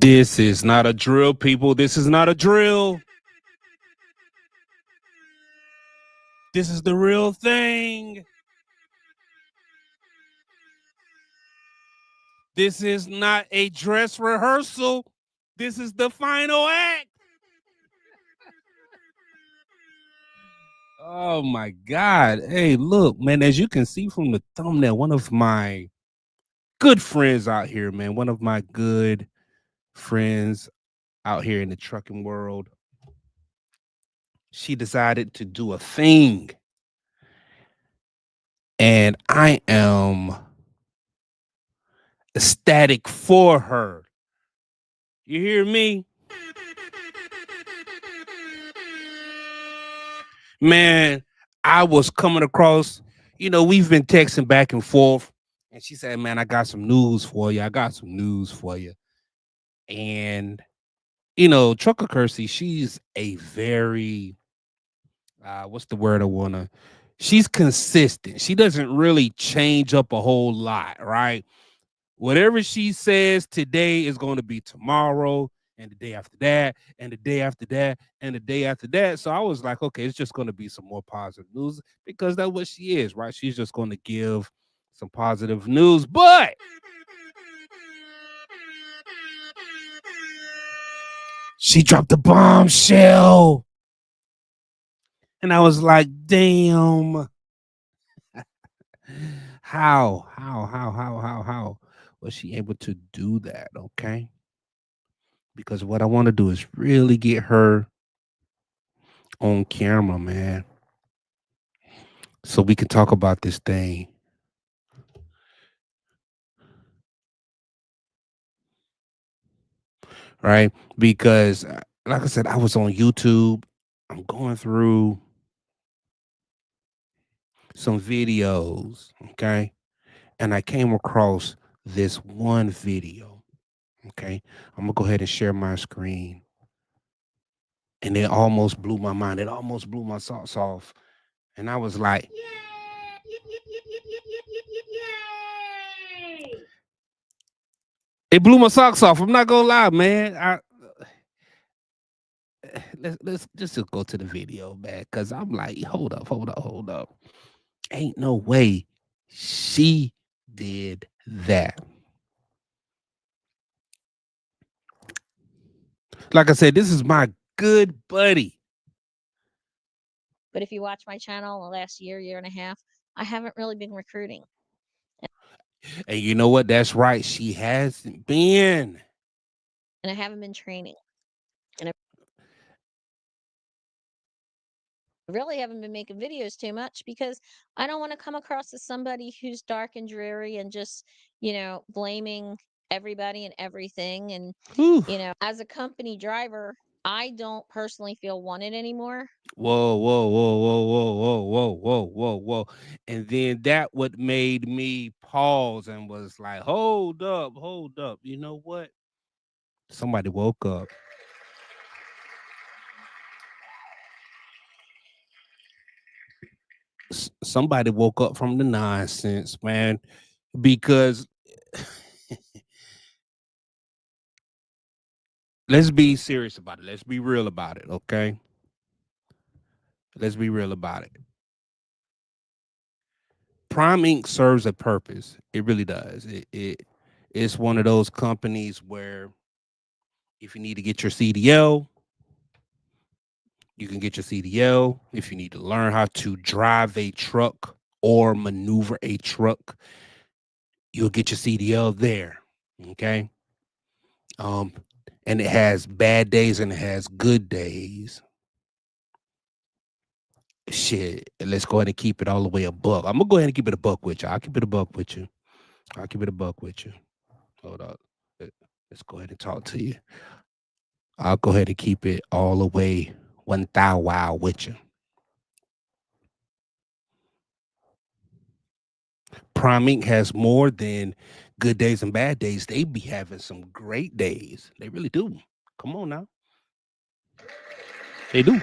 This is not a drill, people. This is not a drill. This is the real thing. This is not a dress rehearsal. This is the final act. Oh my God. Hey, look, man, as you can see from the thumbnail, one of my good friends out here, man, one of my good friends out here in the trucking world, she decided to do a thing. And I am ecstatic for her. You hear me? Man, I was coming across, we've been texting back and forth. And she said, man, I got some news for you. I got some news for you. And, Trucker Kearsey, she's a very, what's the word I want to, she's consistent. She doesn't really change up a whole lot, right? Whatever she says today is going to be tomorrow and the day after that and the day after that and the day after that. So I was like, okay, it's just going to be some more positive news because that's what she is, right? She's just going to give some positive news. But she dropped a bombshell. And I was like, damn. How was she able to do that? Okay. Because what I want to do is really get her on camera, man, so we can talk about this thing. Right? Because, like I said, I was on YouTube. I'm going through some videos, okay? And I came across this one video, okay? I'm going to go ahead and share my screen. And it almost blew my mind. It almost blew my socks off. And I was like, it blew my socks off. I'm not gonna lie, man. Let's just go to the video, man, because I'm like, hold up. Ain't no way she did that. Like I said, this is my good buddy. But if you watch my channel the last year and a half, I haven't really been recruiting. And you know what? That's right. She hasn't been. And I haven't been training. And I really haven't been making videos too much because I don't want to come across as somebody who's dark and dreary and just, blaming everybody and everything. And, Whew. as a company driver, I don't personally feel wanted anymore. Whoa. And then that what made me pause and was like, hold up. You know what? Somebody woke up. Somebody woke up from the nonsense, man, because let's be serious about it. Let's be real about it, okay? Let's be real about it. Prime Inc. serves a purpose. It really does. It's one of those companies where if you need to get your CDL, you can get your CDL. If you need to learn how to drive a truck or maneuver a truck, you'll get your CDL there. Okay. And it has bad days and it has good days. Shit, let's go ahead and keep it all the way a buck. I'm gonna go ahead and keep it a buck with you. I'll keep it a buck with you. Hold up. Let's go ahead and talk to you. I'll go ahead and keep it all the way 1,000 wild with you. Prime Inc. has more than good days and bad days. They be having some great days. They really do. Come on now. They do.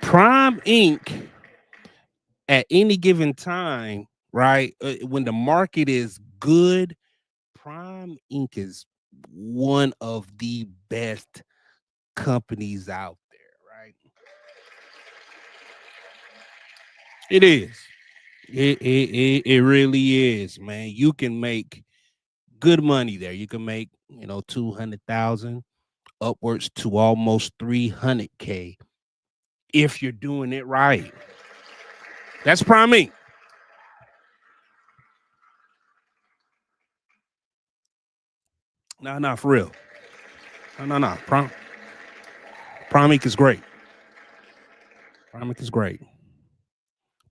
Prime Inc. at any given time, right? When the market is good, Prime Inc. is one of the best companies out there, right? It is. It really is, man. You can make good money there. You can make, 200,000 upwards to almost 300K if you're doing it right. That's Prime Inc. No, no, for real. No, no, no. Prime Inc. is great. Prime Inc. is great.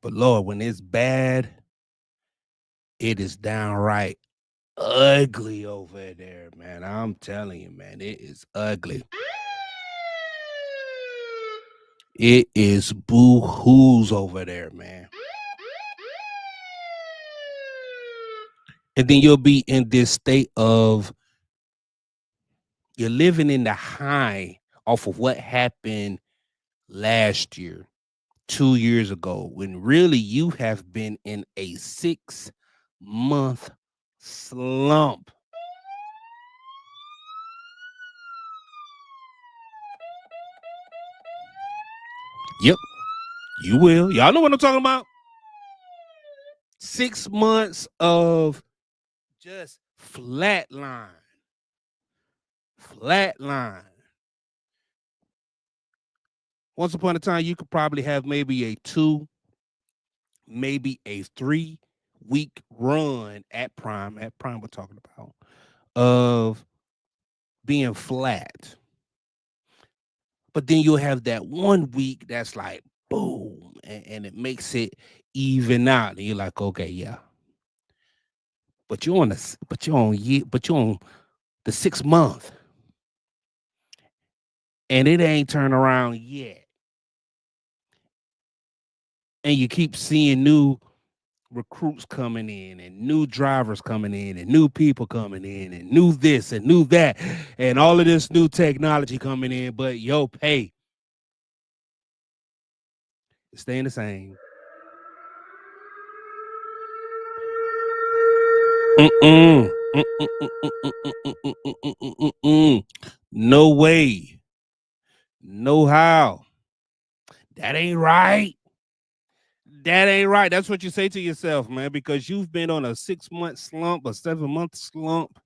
But Lord, when it's bad, it is downright ugly over there, man. I'm telling you, man, it is ugly. It is boo hoos over there, man. And then you'll be in this state of you're living in the high off of what happened last year, 2 years ago, when really you have been in a 6 month slump. Yep, you will. Y'all know what I'm talking about. 6 months of just flatline. Once upon a time, you could probably have maybe a 3 week run at Prime. At Prime, we're talking about of being flat. But then you'll have that 1 week that's like boom, and it makes it even out. And you're like, okay, yeah. But you're on the 6 month, and it ain't turned around yet. And you keep seeing new recruits coming in and new drivers coming in and new people coming in and new this and new that and all of this new technology coming in, but your pay is staying the same. Mm-mm. Mm-mm. No way. No how. That ain't right. That ain't right. That's what you say to yourself, man, because you've been on a 6 month slump, a 7 month slump.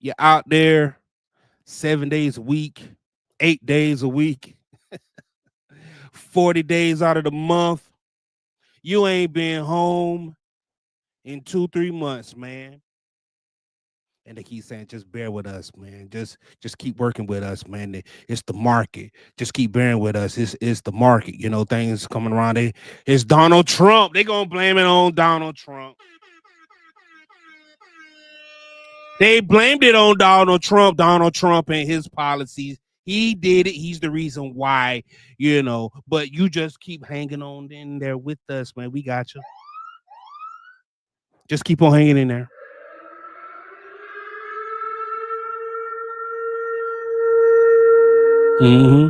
You're out there 7 days a week, 8 days a week, 40 days out of the month. You ain't been home in 2, 3 months, man. And they keep saying, just bear with us, man. Just keep working with us, man. It's the market. Just keep bearing with us. It's the market. Things coming around. It's Donald Trump. They gonna blame it on Donald Trump. They blamed it on Donald Trump. Donald Trump and his policies. He did it. He's the reason why, But you just keep hanging on in there with us, man. We got you. Just keep on hanging in there. Mm-hmm.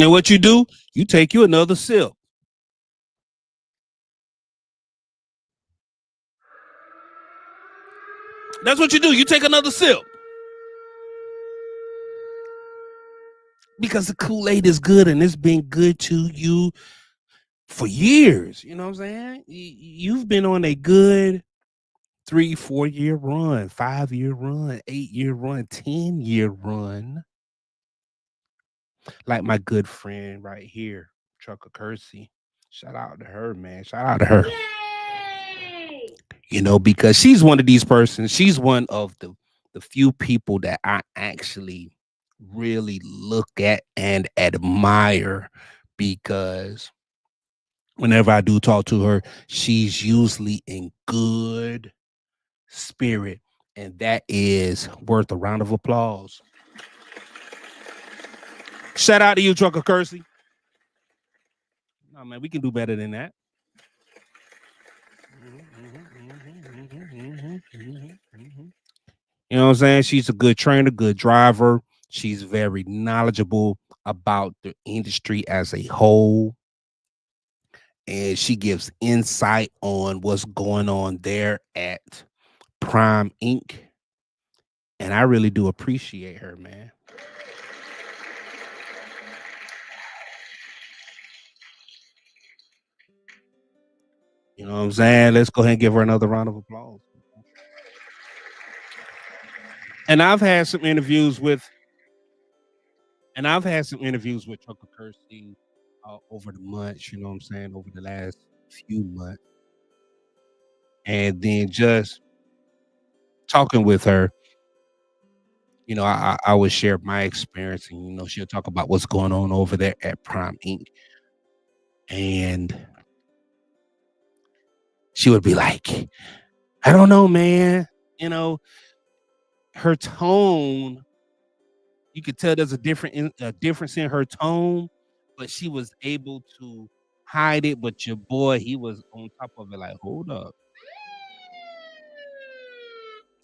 And what you do, you take you another sip. That's what you do. You take another sip. Because the Kool-Aid is good and it's been good to you for years. You know what I'm saying? You've been on a good 3, 4 year run, 5 year run, 8 year run, 10 year run. Like my good friend right here, Trucker Kearsey. Shout out to her, man. Shout out to her. Yay! Because she's one of these persons. She's one of the few people that I actually really look at and admire, because whenever I do talk to her, she's usually in good spirit, and that is worth a round of applause. Shout out to you, Trucker Kearsey. No, man, we can do better than that. You know what I'm saying? She's a good trainer, good driver. She's very knowledgeable about the industry as a whole. And she gives insight on what's going on there at Prime Inc. And I really do appreciate her, man. You know what I'm saying? Let's go ahead and give her another round of applause. And I've had some interviews with Chuck Kearsey over the months, you know what I'm saying, over the last few months. And then just talking with her, I would share my experience, and she'll talk about what's going on over there at Prime Inc. And she would be like, I don't know, man. You know, her tone, you could tell there's a difference in her tone, but she was able to hide it. But your boy, he was on top of it, like, hold up.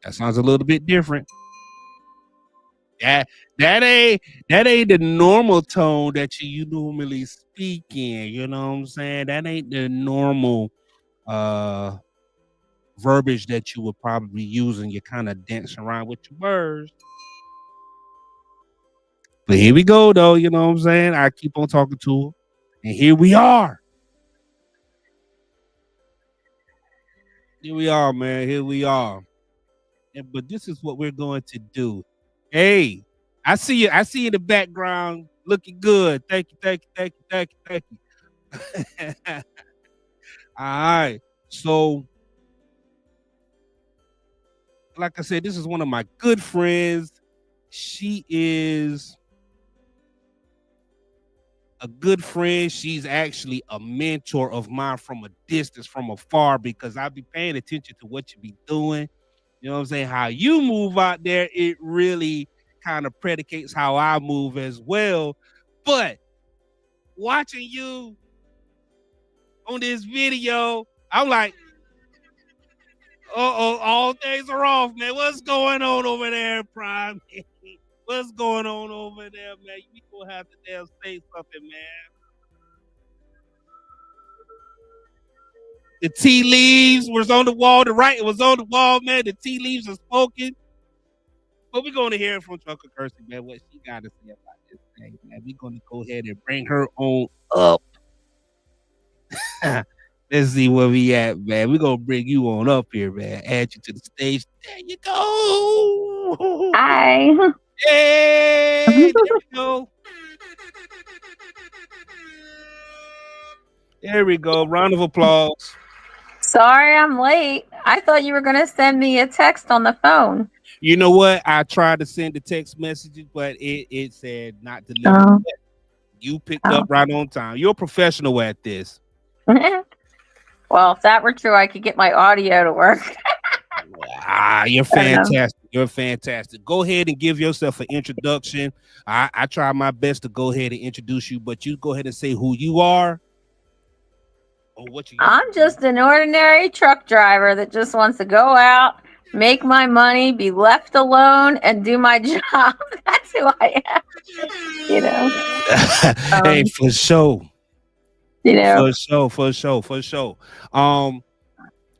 That sounds a little bit different. That that ain't that ain't the normal tone that you normally speak in. You know what I'm saying? That ain't the normal uh verbiage that you would probably use, and you're kind of dancing around with your words. But here we go, though. You know what I'm saying? I keep on talking to her, and here we are. Here we are, man. Here we are. But this is what we're going to do. Hey, I see you. I see you in the background, looking good. Thank you. Thank you. Thank you. Thank you. Thank you. All right. So, like I said, this is one of my good friends. She is a good friend. She's actually a mentor of mine from a distance, from afar, because I be paying attention to what you be doing. You know what I'm saying? How you move out there, it really kind of predicates how I move as well. But watching you on this video, I'm like, uh-oh, all things are off, man. What's going on over there, Prime? What's going on over there, man? You gonna have to damn say something, man. The tea leaves was on the wall. The writing was on the wall, man. The tea leaves are spoken. But we're going to hear from Chuck Kearsey, man, what she got to say about this thing, man. We're going to go ahead and bring her on up. Let's see where we at, man. We're going to bring you on up here, man. Add you to the stage. There you go. Hi. Hey, there we go. There we go. Round of applause. Sorry I'm late. I thought you were going to send me a text on the phone. You know what? I tried to send the text messages, but it said not delivered. Oh. You picked up right on time. You're a professional at this. Well, if that were true, I could get my audio to work. You're fantastic. You're fantastic. Go ahead and give yourself an introduction. I try my best to go ahead and introduce you, but you go ahead and say who you are. Or what you I'm just an ordinary truck driver that just wants to go out, make my money, be left alone, and do my job. That's who I am. You know. Hey, for sure. You know. For sure.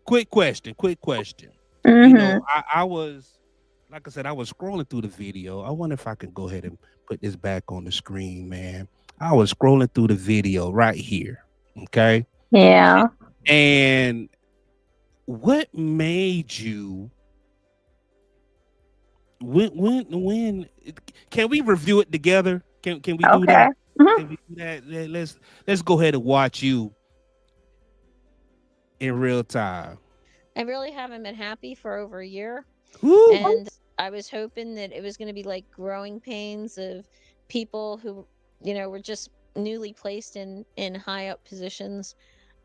Quick question. Mm-hmm. You know, I was, like I said, I was scrolling through the video. I wonder if I can go ahead and put this back on the screen, man. I was scrolling through the video right here. Okay. Yeah. And what made you when can we review it together? Can we do that? Mm-hmm. Can we do that? Let's go ahead and watch you in real time. I really haven't been happy for over a year. Woo. And I was hoping that it was going to be like growing pains of people who, were just newly placed in high up positions.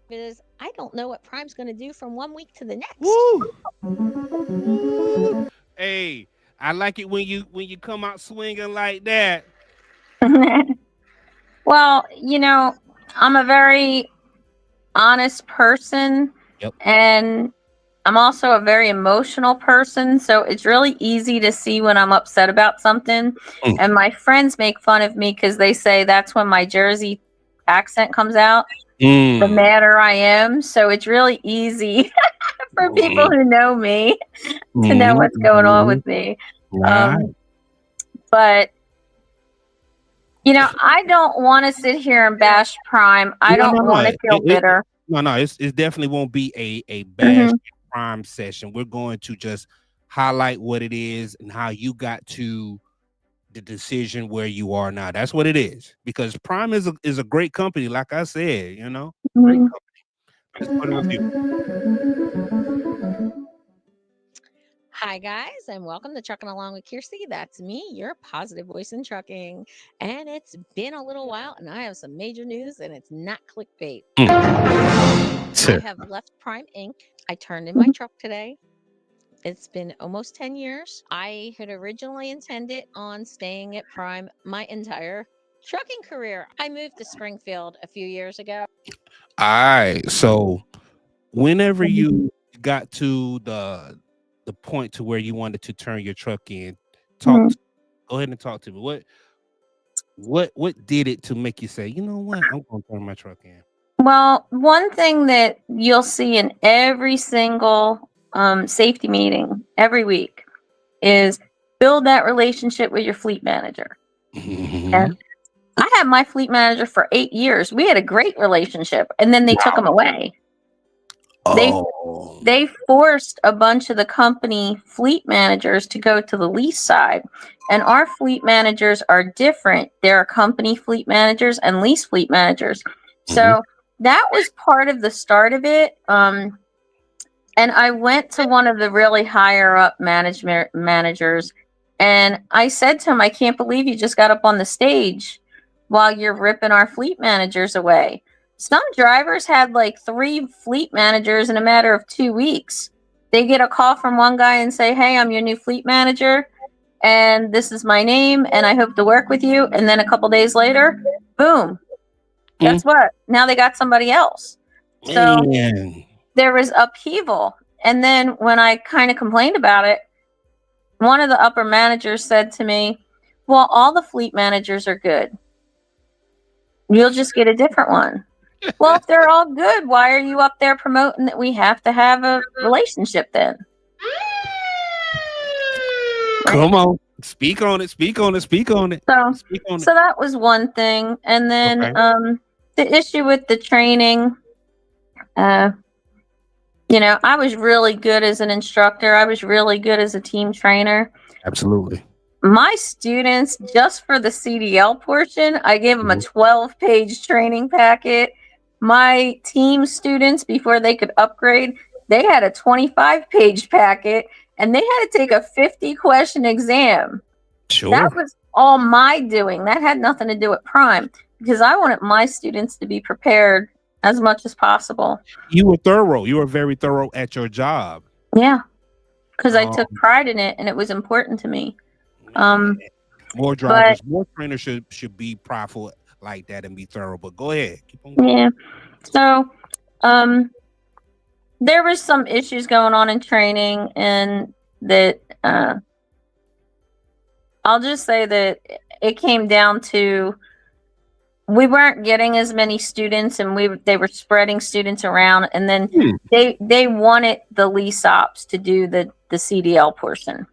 Because I don't know what Prime's going to do from 1 week to the next. Woo. Hey, I like it when you come out swinging like that. Well, I'm a very honest person. Yep. And I'm also a very emotional person, so it's really easy to see when I'm upset about something. And my friends make fun of me because they say that's when my Jersey accent comes out. The madder I am. So it's really easy for people who know me to know what's going on with me. Right. But I don't want to sit here and bash Prime. I don't want to feel bitter. No, it definitely won't be a bash Prime session. We're going to just highlight what it is and how you got to the decision where you are now. That's what it is. Because Prime is a great company, like I said, great company. Let's put a review. Hi, guys, and welcome to Trucking Along with Kearsey. That's me, your positive voice in trucking. And it's been a little while, and I have some major news, and it's not clickbait. I have left Prime Inc. I turned in my truck today. It's been almost 10 years. I had originally intended on staying at Prime my entire trucking career. I moved to Springfield a few years ago. All right. So whenever you got to the point to where you wanted to turn your truck in, go ahead and talk to me. What did it to make you say, you know what, I'm gonna turn my truck in? Well, one thing that you'll see in every single safety meeting every week is build that relationship with your fleet manager. And I had my fleet manager for 8 years. We had a great relationship, and then they took him away. They forced a bunch of the company fleet managers to go to the lease side, and our fleet managers are different. There are company fleet managers and lease fleet managers. So that was part of the start of it. And I went to one of the really higher up managers, and I said to him, I can't believe you just got up on the stage while you're ripping our fleet managers away. Some drivers had like 3 fleet managers in a matter of 2 weeks. They get a call from one guy and say, hey, I'm your new fleet manager, and this is my name, and I hope to work with you. And then a couple days later, boom. Guess what? Now they got somebody else. So there was upheaval. And then when I kind of complained about it, one of the upper managers said to me, well, all the fleet managers are good. You'll just get a different one. Well, if they're all good, why are you up there promoting that we have to have a relationship then? Come on. Speak on it. So that was one thing. And then the issue with the training, I was really good as an instructor. I was really good as a team trainer. Absolutely. My students, just for the CDL portion, I gave them a 12-page training packet. My team students, before they could upgrade, they had a 25-page packet, and they had to take a 50-question exam. Sure. That was all my doing. That had nothing to do with Prime, because I wanted my students to be prepared as much as possible. You were thorough. You were very thorough at your job. Yeah, because I took pride in it, and it was important to me. More drivers, more trainers should be prideful like that and be thorough. But go ahead. Keep on going. Yeah. So, there was some issues going on in training, and that I'll just say that it came down to we weren't getting as many students, and they were spreading students around, and then they wanted the lease ops to do the CDL portion.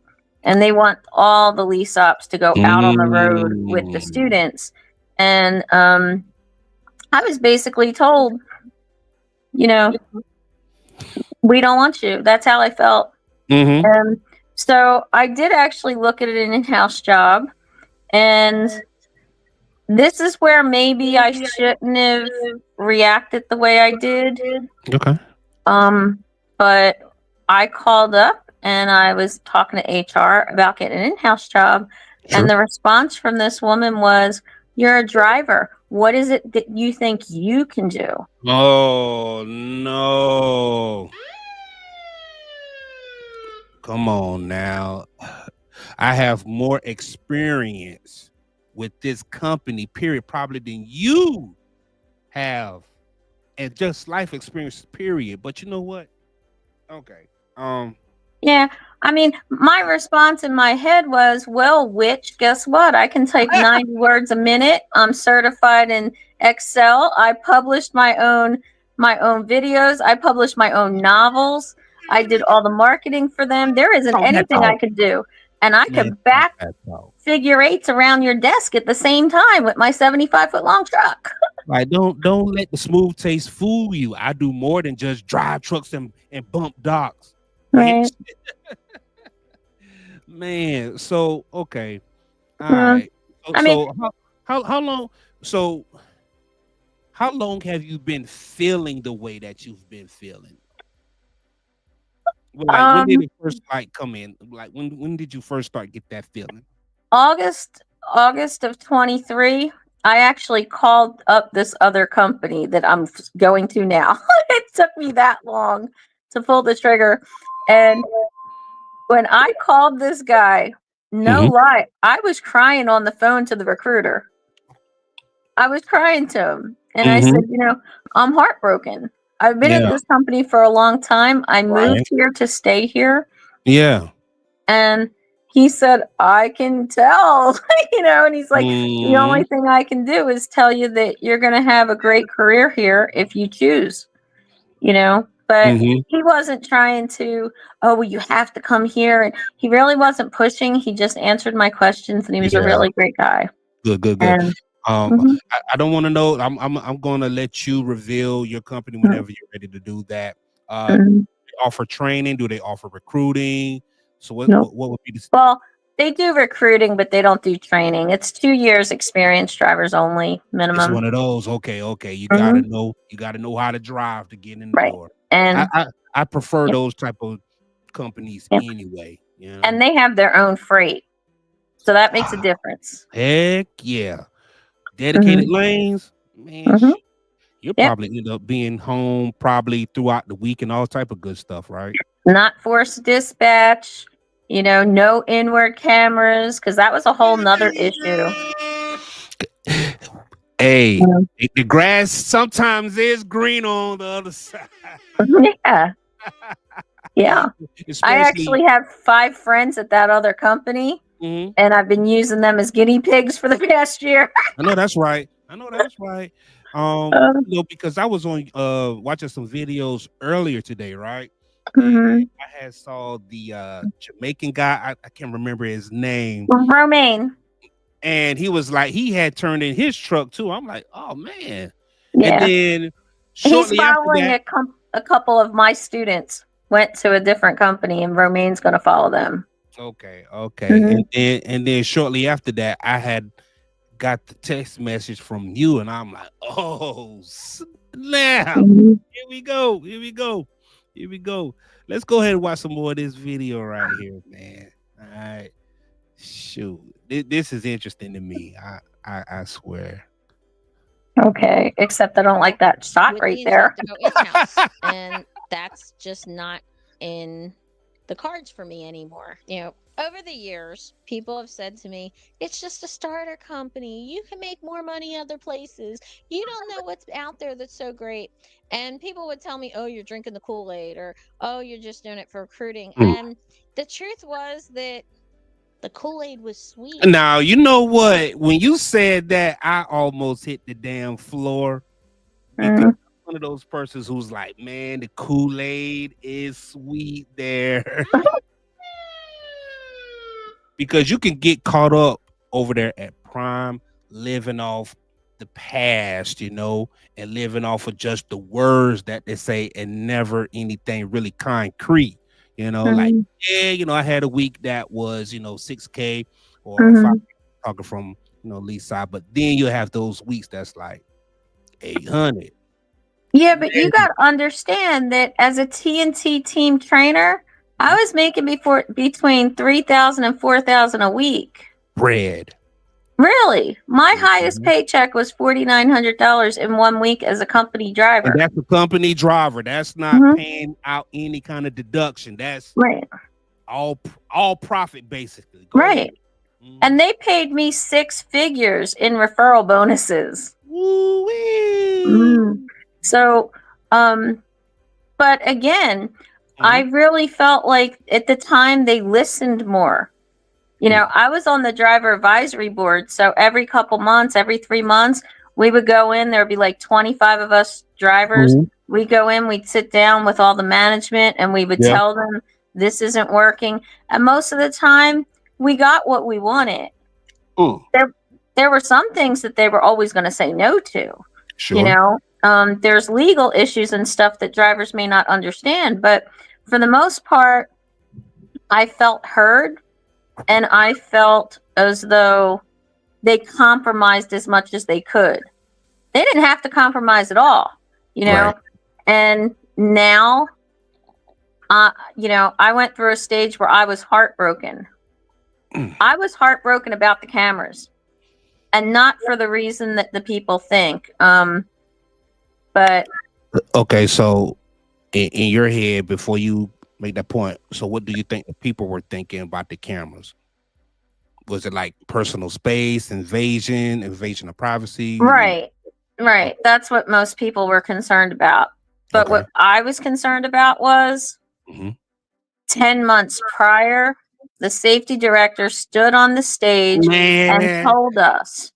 And they want all the lease ops to go out on the road with the students. And I was basically told, we don't want you. That's how I felt. So I did actually look at an in-house job. And this is where maybe I shouldn't have reacted the way I did. Okay. But I called up, and I was talking to HR about getting an in-house job. Sure. And the response from this woman was, you're a driver. What is it that you think you can do? Oh, no. Come on now. I have more experience with this company, period, probably than you have. And just life experience, period. But you know what? Okay. Yeah, I mean, my response in my head was, well, guess what? I can type 90 words a minute. I'm certified in Excel. I published my own videos. I published my own novels. I did all the marketing for them. There isn't Talk that anything I talk, could do. And I man. could Talk back that talk. figure eights around your desk at the same time with my 75-foot long truck. Like, don't let the smooth taste fool you. I do more than just drive trucks and bump docks. Right. Bitch. Man, so okay. All Uh, right. So, I mean, how long so how long have you been feeling the way that you've been feeling? Well, like when did um, it first like come in? Like when did you first start get that feeling? August August of 23, I actually called up this other company that I'm going to now. It took me that long to pull the trigger. And when I called this guy, no Hmm. lie, I was crying on the phone to the recruiter. I was crying to him. And I Hmm. said, I'm heartbroken. I've been at Yeah. this company for a long time. I moved Right. here to stay here. Yeah. And he said, I can tell, and he's like, the Hmm. only thing I can do is tell you that you're going to have a great career here if you choose, but Hmm. he wasn't trying to, oh, well, you have to come here. And he really wasn't pushing. He just answered my questions and he was a Yeah. really great guy. Good. Good. Good. And Um, mhm, I don't want to know. I'm going to let you reveal your company mhm, whenever you're ready to do that. mhm. They offer training? Do they offer recruiting? So Nope. what would be the Well, they do recruiting, but they don't do training. It's 2 years experience, drivers only It's minimum. one of those. Okay, okay. Hmm. You gotta know how to drive to get in the Right. door. I And I, I prefer yep, those type of companies yep. anyway. You And know. they have their own freight. So that makes a difference. Heck yeah. Dedicated Hmm. lanes, man. Hmm. You'll Yep. probably end up being home probably throughout the week and all type of good stuff, right? Not forced dispatch, no inward cameras, because that was a whole nother issue. Hey, the grass sometimes is green on the other side. Yeah. Yeah. I Especially, actually have 5 friends at that other company, mhm. and I've been using them as guinea pigs for the past year. I know that's right. I know that's right. Uh, Because I was on watching some videos earlier today, right? And mhm. I had saw the Jamaican guy, I can't remember his name, Romaine. and he was like he had turned in his truck too. I'm like, oh man. And Yeah. then He's shortly after following that, a couple of my students went to a different company, and Romaine's going to follow them. okay, okay. Hmm. And then shortly after that, I had got the text message from you, and I'm like, oh snap. Hmm. Here we go. Here we go. Here we go. Let's go ahead and watch some more of this video right here, man. All right. Shoot. This is interesting to me. I swear. Okay. Except I don't like that shot with right the intent there. to go in house. And that's just not in the cards for me anymore. Over the years, people have said to me, it's just a starter company. You can make more money other places. You don't know what's out there that's so great. And people would tell me, oh, you're drinking the Kool-Aid, or oh, you're just doing it for recruiting. Mm. And the truth was that the Kool-Aid was sweet. Now, you know what? When you said that, I almost hit the damn floor because Mm. I'm one of those persons who's like, man, the Kool-Aid is sweet there. Because you can get caught up over there at Prime, living off the past, and living off of just the words that they say and never anything really concrete. Like, Mm. yeah, I had a week that was, 6K or five, Mhm. talking from, least side, but then you have those weeks that's like 800. Yeah, but you got to understand that as a TNT team trainer, I was making between 3,000 and 4,000 a week. Bread. Really? My highest Mhm. paycheck was $4,900 in 1 week as a company And driver. that's a company driver. That's not Hmm. paying out any kind of deduction. That's Right. all profit basically. Go ahead. Right. Mhm. And they paid me 6 figures in referral bonuses. Woo-wee. Mm. So, um, but again, I Mhm. really felt like at the time they listened more. Mm. I was on the driver advisory board. So every couple months, every 3 months, we would go in. There would be like 25 of us drivers. Mhm. we go in, we'd sit down with all the management, and we would Yeah. tell them this isn't working. And most of the time, we got what we wanted. Mm. There were some things that they were always going to say no to. Sure. You know, there's legal issues and stuff that drivers may not understand, but for the most part, I felt heard, and I felt as though they compromised as much as they could. They didn't have to compromise at all, you know. Right. And now, you know, I went through a stage where I was heartbroken. I was heartbroken about the cameras, and not for the reason that the people think. But Okay, so in your head, before you make that point, so what do you think the people were thinking about the cameras? Was it like personal space, invasion of privacy? right, that's what most people were concerned about. But Okay. what I was concerned about was Mm-hmm. 10 months prior, the safety director stood on the stage and Man. told us,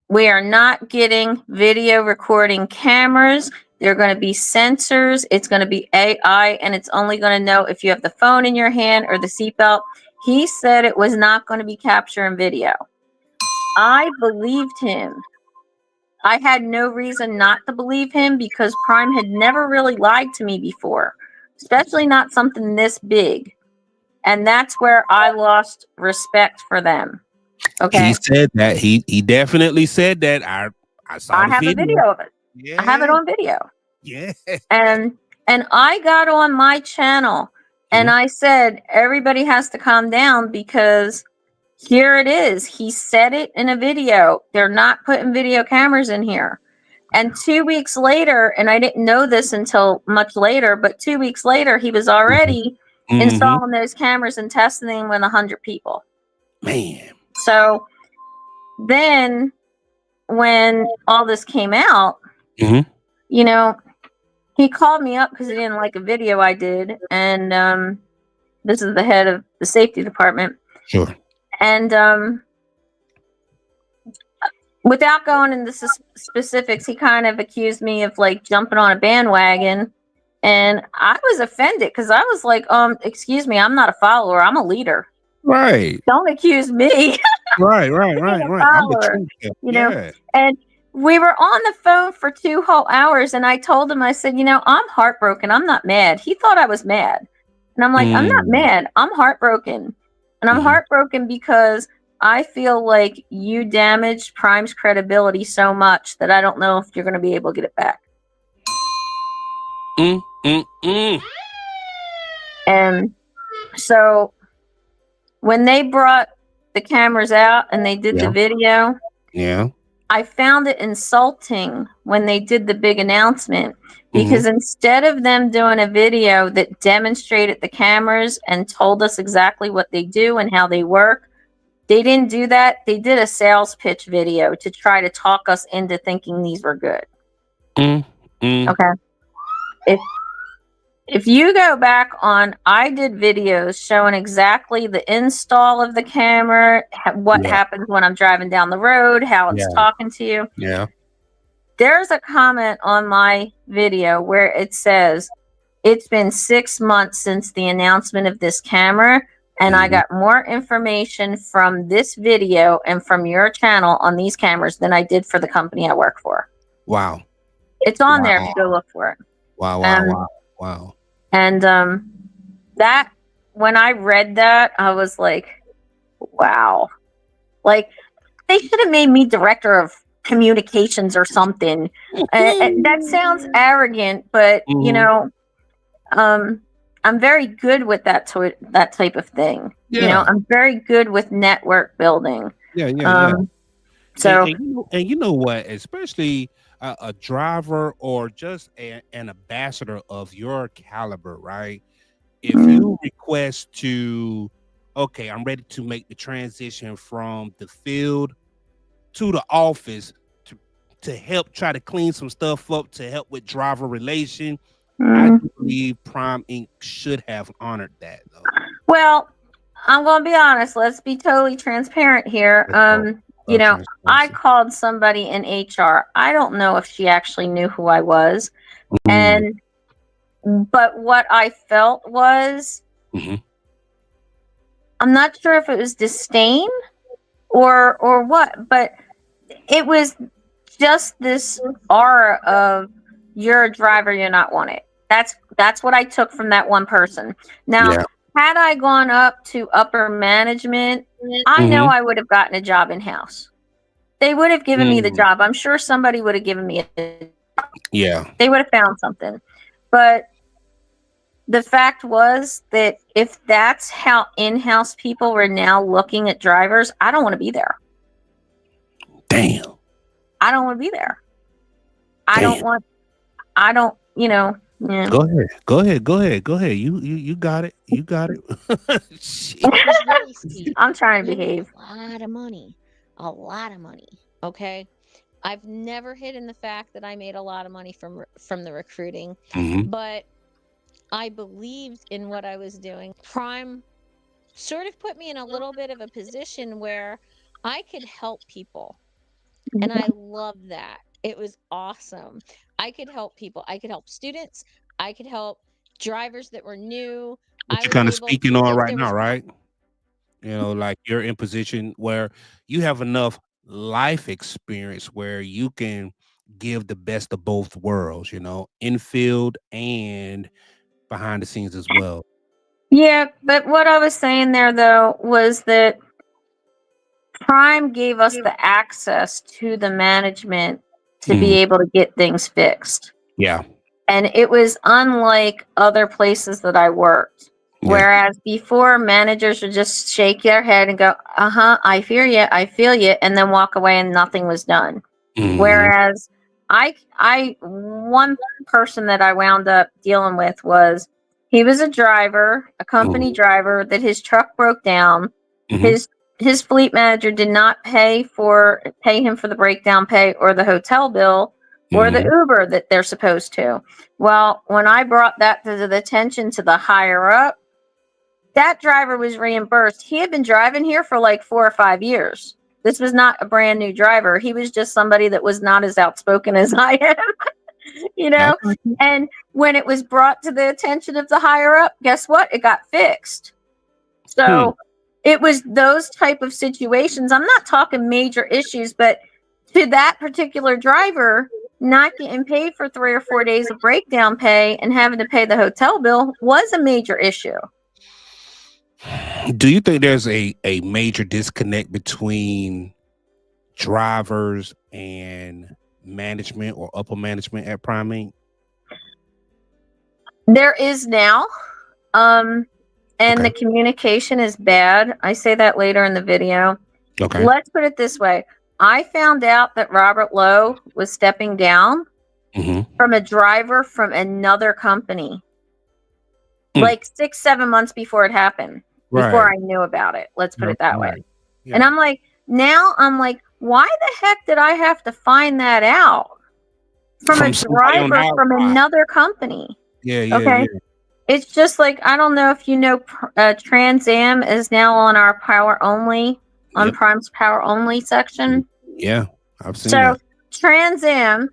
we are not getting video recording cameras. They're going to be sensors. It's going to be AI, and it's only going to know if you have the phone in your hand or the seatbelt. He said it was not going to be capturing video. I believed him. I had no reason not to believe him because Prime had never really lied to me before, especially not something this big. And that's where I lost respect for them. Okay. He said that. He definitely said that. I saw I the have a video of it. Yeah. I have it on video. Yeah. And I got on my channel and I said, everybody has to calm down because here it is. He said it in a video. They're not putting video cameras in here. And 2 weeks later, and I didn't know this until much later, but 2 weeks later, he was already installing those cameras and testing them with 100 people. Man. So then when all this came out, you know, he called me up because he didn't like a video I did. And this is the head of the safety department. Sure. And without going into specifics, he kind of accused me of like jumping on a bandwagon. And I was offended because I was like, excuse me, I'm not a follower. I'm a leader. Right. Don't accuse me. Right. I'm the truth. You know, and we were on the phone for 2 whole hours. And I told him, I said, you know, I'm heartbroken. I'm not mad. He thought I was mad. And I'm like, I'm not mad. I'm heartbroken. And I'm heartbroken because I feel like you damaged Prime's credibility so much that I don't know if you're going to be able to get it back. And so when they brought the cameras out and they did the video, I found it insulting when they did the big announcement because instead of them doing a video that demonstrated the cameras and told us exactly what they do and how they work, they didn't do that. They did a sales pitch video to try to talk us into thinking these were good. Okay. If you go back on, I did videos showing exactly the install of the camera, what happens when I'm driving down the road, how it's talking to you. Yeah. There's a comment on my video where it says, it's been 6 months since the announcement of this camera, and I got more information from this video and from your channel on these cameras than I did for the company I work for. Wow. It's on there if you go look for it. Wow. And that, when I read that, I was like, wow. Like, they should have made me director of communications or something. And that sounds arrogant, but, you know, I'm very good with that type of thing. You know, I'm very good with network building. So, and you know what, especially a driver or just an ambassador of your caliber, right? If you request to, okay, I'm ready to make the transition from the field to the office to help try to clean some stuff up, to help with driver relation, I believe Prime Inc. should have honored that, though. Well, I'm going to be honest. Let's be totally transparent here. You know, I transparency. called somebody in HR. I don't know if she actually knew who I was. Mm, And, but what I felt was, mhm. I'm not sure if it was disdain or what, but it was just this aura of you're a driver, you're not wanted. That's what I took from that one person. Now, Yeah. had I gone up to upper management, I know Mhm. I would have gotten a job in house. They would have given me the Mm, job. I'm sure somebody would have given me a, yeah. they would have found something. But the fact was that if that's how in-house people were now looking at drivers, I don't want to be there. Damn. I don't want to be there. I don't Damn. want, I don't, yeah. Go ahead. Go ahead. Go ahead. Go ahead. You got it. You got it. Shit. It was really steep. I'm trying to Made me behave. a lot of money. A lot of money. Okay. I've never hidden the fact that I made a lot of money from the recruiting, Mhm. but I believed in what I was doing. Prime sort of put me in a little bit of a position where I could help people. And I love that. It was awesome. I could help people. I could help students. I could help drivers that were new. What I you're was kind of able, speaking on if right there now, was, right? Like you're in position where you have enough life experience where you can give the best of both worlds, in field and behind the scenes as well. Yeah, but what I was saying there though was that Prime gave us the access to the management to be Mm, able to get things fixed. yeah. And it was unlike other places that I worked. Yeah. Whereas before, managers would just shake their head and go, "Uh huh, I hear you, I feel you," and then walk away and nothing was done. Hmm. Whereas one person that I wound up dealing with was he was a driver, a company Hmm. driver, that his truck broke down. Hmm. His his fleet manager did not pay him for the breakdown pay or the hotel bill or the Hmm. Uber that they're supposed to. Well, when I brought that to the attention to the higher up, that driver was reimbursed. He had been driving here for like 4 or 5 years. This was not a brand new driver. He was just somebody that was not as outspoken as I am, you I know? got you. And when it was brought to the attention of the higher up, guess what? It got fixed. Hmm. So it was those type of situations. I'm not talking major issues, but to that particular driver, not getting paid for 3 or 4 days of breakdown pay and having to pay the hotel bill was a major issue. Do you think there's a major disconnect between drivers and management or upper management at Prime Inc? There is now. And Okay. the communication is bad. I say that later in the video. Okay. Let's put it this way. I found out that Robert Lowe was stepping down Hmm. from a driver from another company Mm. like 6, 7 months before it happened, before Right. I knew about it. Let's put Right. it that way. Right. And Yeah. I'm like, why the heck did I have to find that out from a From somebody on the driver from outside. another company? Yeah. Yeah. Okay. Yeah. It's just like, I don't know if you know, Trans Am is now on our power only, on Yep. Prime's power only section. Yeah. I've seen So that. Trans Am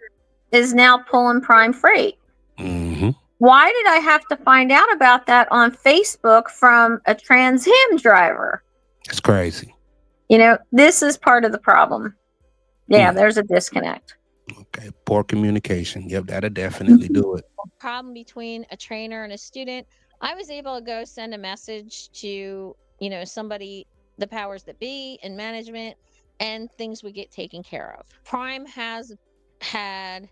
is now pulling Prime freight. Hmm. Why did I have to find out about that on Facebook from a Trans Am driver? It's crazy. This is part of the problem. Yeah, Mm. there's a disconnect. Okay. Poor communication. Yep. That'll definitely do it. problem between a trainer and a student, I was able to go send a message to, somebody, the powers that be in management, and things would get taken care of. Prime has had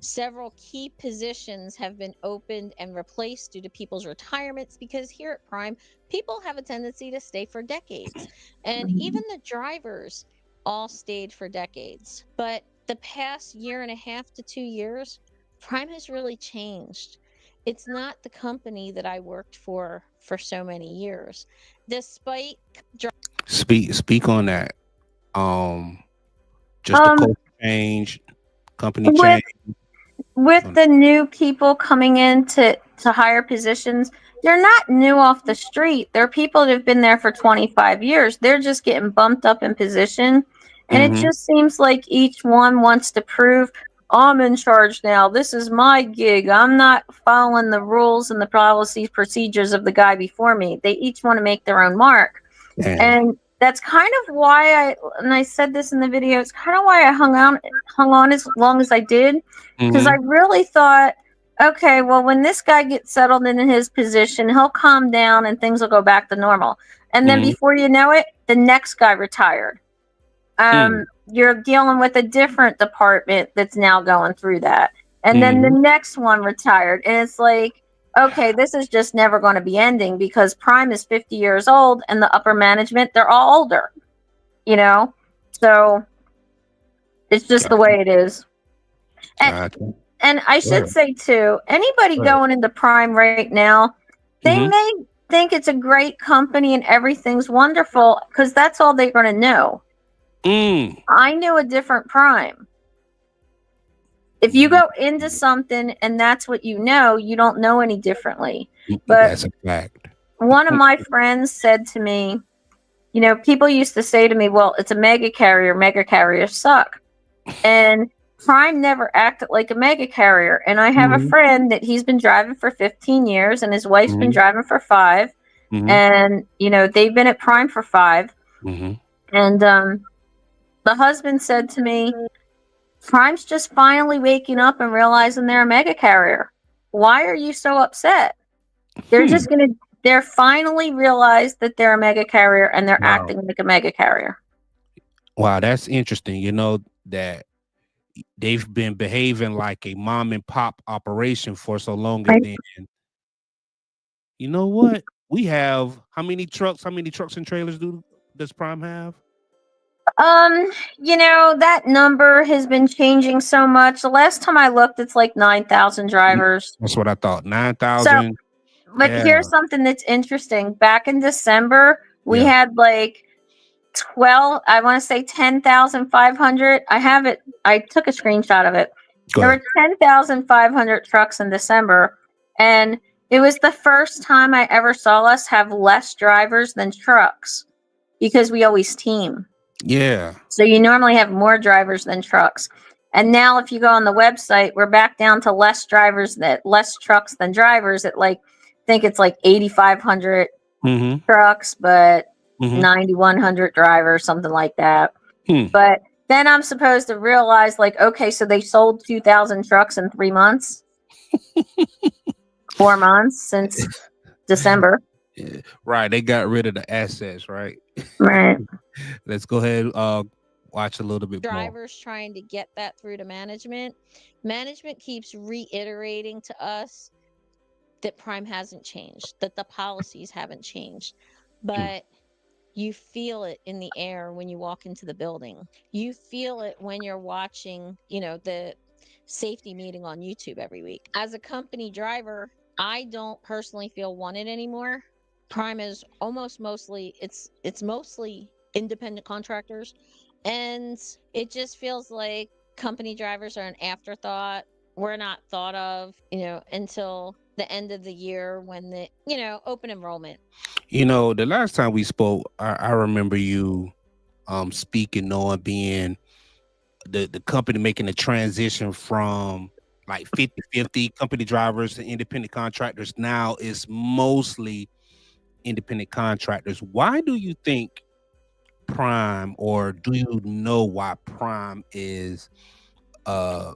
several key positions have been opened and replaced due to people's retirements, because here at Prime, people have a tendency to stay for decades. And even the drivers all stayed for decades. But the past year and a half to 2 years, Prime has really changed. It's not the company that I worked for so many years. Despite Speak on that. Um, just the Um, culture change, company with change. with the new people coming in to higher positions, they're not new off the street. They're people that have been there for 25 years. They're just getting bumped up in position, And it Mm-hmm. just seems like each one wants to prove, I'm in charge now. This is my gig. I'm not following the rules and the policies, procedures of the guy before me. They each want to make their own mark. And And that's kind of why and I said this in the video, it's kind of why I hung on as long as I did. Because I mm-hmm. really thought, okay, well, when this guy gets settled in his position, he'll calm down and things will go back to normal. And then Mm-hmm. before you know it, the next guy retired. Mm. You're dealing with a different department that's now going through that. And then the Mm-hmm. next one retired. And it's like, okay, this is just never going to be ending because Prime is 50 years old and the upper management, they're all older, you know? So it's just the way it is. And, Gotcha. and I should Right. say, too, anybody Right. going into Prime right now, they Mm-hmm. may think it's a great company and everything's wonderful because that's all they're going to know. Mm. I knew a different Prime. If you go into something and that's what you don't know any differently. But That's a fact. one of my friends said to me, you know, people used to say to me, well, it's a mega carrier. Mega carriers suck. And Prime never acted like a mega carrier. And I have a Mm-hmm. friend that he's been driving for 15 years and his wife's been Mm-hmm. driving for 5. Mm-hmm. And, you know, they've been at Prime for 5. Mm-hmm. And the husband said to me, Prime's just finally waking up and realizing they're a mega carrier. Why are you so upset? They're Hmm. just they're finally realized that they're a mega carrier and they're Wow. acting like a mega carrier. Wow, that's interesting. You know that they've been behaving like a mom and pop operation for so long, and Right. then you know what? We have how many trucks? How many trucks and trailers does Prime have? You know, that number has been changing so much. The last time I looked, it's like 9,000 drivers. That's what I thought. Nine So, thousand. but Yeah. here's something that's interesting. Back in December, we Yeah. had like 12, I want to say 10,500. I have it. I took a screenshot of it. Go There ahead. were 10,500 trucks in December, and it was the first time I ever saw us have less drivers than trucks because we always team. Yeah. So you normally have more drivers than trucks. And now if you go on the website, we're back down to less trucks than drivers at like I think it's like 8,500 Mm-hmm. trucks, but Mm-hmm. 9,100 drivers, something like that. Hmm. But then I'm supposed to realize, like, okay, so they sold 2,000 trucks in 3 months, 4 months since December. Yeah. Right. They got rid of the assets, right? Right. Let's go ahead. Watch a little bit more. Drivers trying to get that through to management. Management keeps reiterating to us that Prime hasn't changed, that the policies haven't changed. But you feel it in the air when you walk into the building. You feel it when you're watching, you know, the safety meeting on YouTube every week. As a company driver, I don't personally feel wanted anymore. Prime is mostly it's mostly independent contractors, and it just feels like company drivers are an afterthought. We're not thought of, you know, until the end of the year when the, you know, open enrollment. You know, the last time we spoke, I remember you speaking on being the company making a transition from like 50-50 company drivers to independent contractors. Now it's mostly independent contractors. Why do you think Prime, or do you know why Prime is uh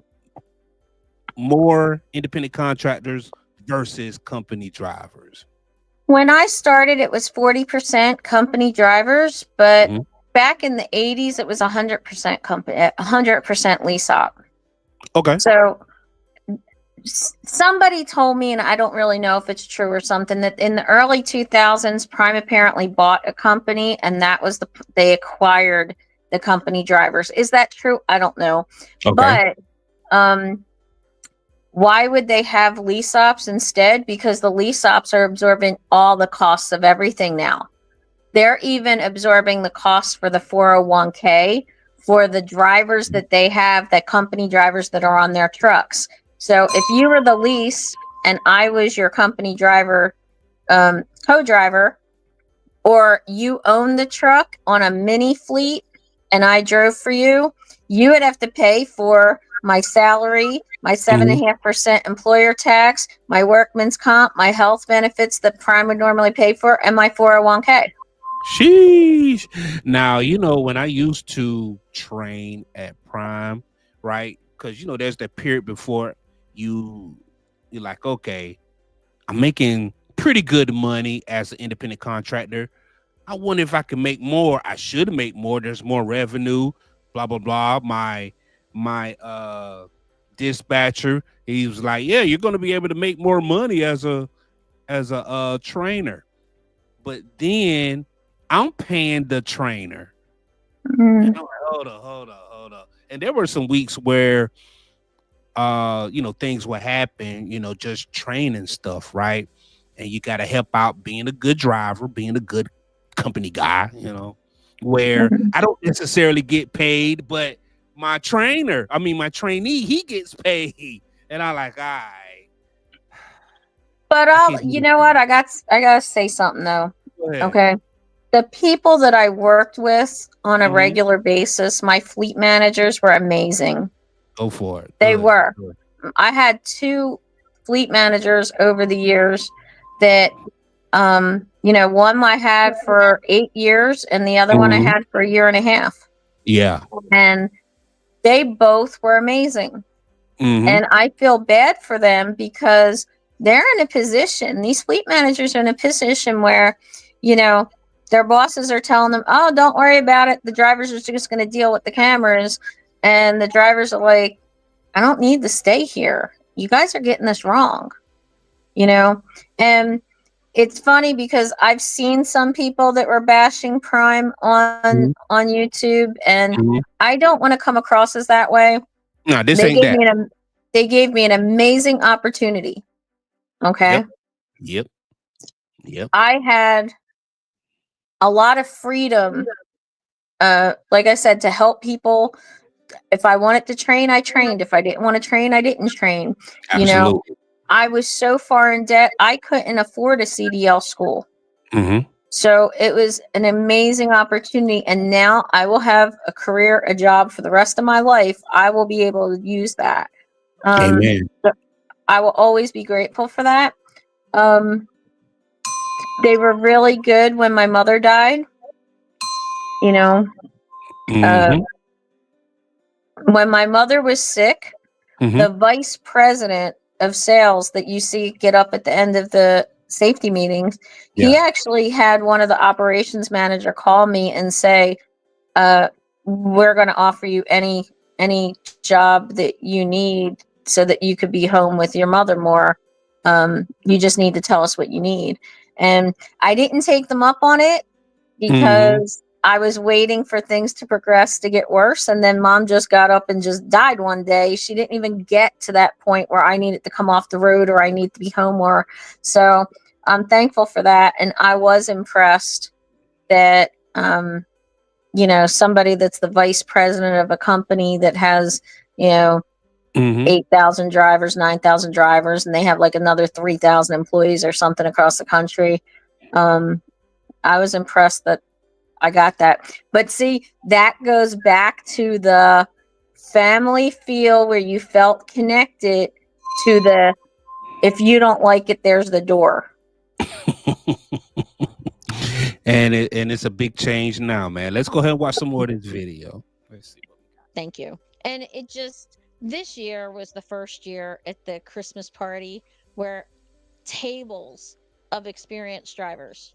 more independent contractors versus company drivers? When I started, it was 40% company drivers, but Mhm. back in the 80s, it was 100% company, 100% lease op. Okay. So somebody told me, and I don't really know if it's true or something, that in the early 2000s, Prime apparently bought a company, and that was they acquired the company drivers. Is that true? I don't know. Okay. But why would they have lease ops instead? Because the lease ops are absorbing all the costs of everything now. They're even absorbing the costs for the 401k for the drivers that they have, that company drivers that are on their trucks. So if you were the lease and I was your company driver, co-driver, or you own the truck on a mini fleet and I drove for you, you would have to pay for my salary, my 7.5% employer tax, my workman's comp, my health benefits that Prime would normally pay for, and my 401k. Sheesh. Now, when I used to train at Prime, right? Because there's that period before you you're like, okay, I'm making pretty good money as an independent contractor. I wonder if I can make more. I should make more. There's more revenue, blah blah blah. My dispatcher, he was like, yeah, you're gonna be able to make more money as a trainer. But then I'm paying the trainer. And Mm. I'm like, hold up. And there were some weeks where things would happen, just training stuff, right? And you gotta help out being a good driver, being a good company guy, where Mhm. I don't necessarily get paid, but my trainee, he gets paid. And I like, But I can't do you this. know what? I gotta say something though. Go ahead. Okay. The people that I worked with on a Mhm. regular basis, my fleet managers were amazing. Go for it. They Good. were. Good. I had two fleet managers over the years that, one I had for 8 years and the other one I Mhm. had for a year and a half. Yeah. And they both were amazing. Hmm. And I feel bad for them because they're in a position, these fleet managers are in a position where, you know, their bosses are telling them, oh, don't worry about it. The drivers are just going to deal with the cameras. And the drivers are like, I don't need to stay here. You guys are getting this wrong, you know? And it's funny because I've seen some people that were bashing Prime on Hmm. YouTube, and Hmm. I don't want to come across as that way. No, this They ain't gave that. me an they gave me an amazing opportunity. Yep. Okay. Yep. Yep. I had a lot of freedom, like I said, to help people. If I wanted to train, I trained. If I didn't want to train, I didn't train. You know, Absolutely. I was so far in debt, I couldn't afford a CDL school. Hmm. So it was an amazing opportunity. And now I will have a career, a job for the rest of my life. I will be able to use that. Amen. So I will always be grateful for that. Um, they were really good when my mother died. You know, uh, Hmm. when my mother was sick, Hmm. the vice president of sales that you see get up at the end of the safety meetings, he Yeah. actually had one of the operations manager call me and say, we're going to offer you any job that you need so that you could be home with your mother more. You just need to tell us what you need. And I didn't take them up on it Hmm. because I was waiting for things to progress to get worse. And then mom just got up and just died one day. She didn't even get to that point where I needed to come off the road or I need to be home more. So I'm thankful for that. And I was impressed that, somebody that's the vice president of a company that has, you know, Hmm. 8,000 drivers, 9,000 drivers, and they have like another 3,000 employees or something across the country. I was impressed that I got that. But see, that goes back to the family feel where you felt connected to the, if you don't like it, there's the door. And it's a big change now, man. Let's go ahead and watch some more of this video. Let's see. Thank you. And it just, this year was the first year at the Christmas party where tables of experienced drivers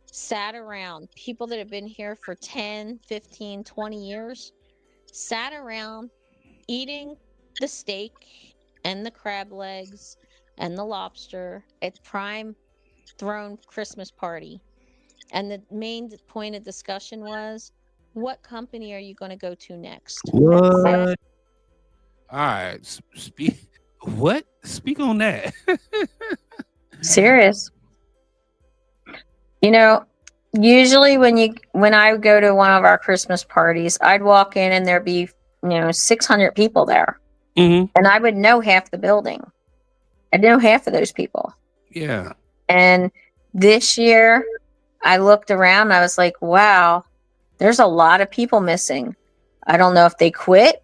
sat around, people that have been here for 10, 15, 20 years, sat around eating the steak and the crab legs and the lobster at Prime Throne Christmas party. And the main point of discussion was, what company are you going to go to next? What? All right. Speak. What? Speak on that. Serious. You know, usually when I go to one of our Christmas parties, I'd walk in and there'd be, 600 people there. Hmm. And I would know half the building. I'd know half of those people. Yeah. And this year I looked around, I was like, wow, there's a lot of people missing. I don't know if they quit.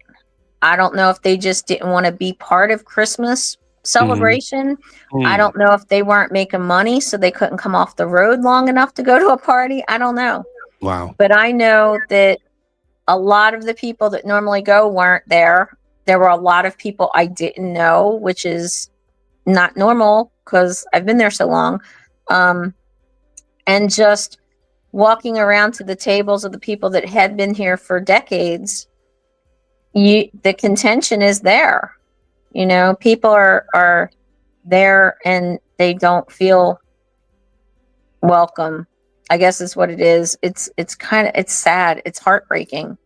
I don't know if they just didn't want to be part of Christmas Mhm. celebration. I Mm. don't know if they weren't making money, so they couldn't come off the road long enough to go to a party. I don't know. Wow. But I know that a lot of the people that normally go weren't there. There were a lot of people I didn't know, which is not normal because I've been there so long. And just walking around to the tables of the people that had been here for decades, the contention is there. You know, people are there and they don't feel welcome. I guess is what it is. It's kind of, it's sad. It's heartbreaking.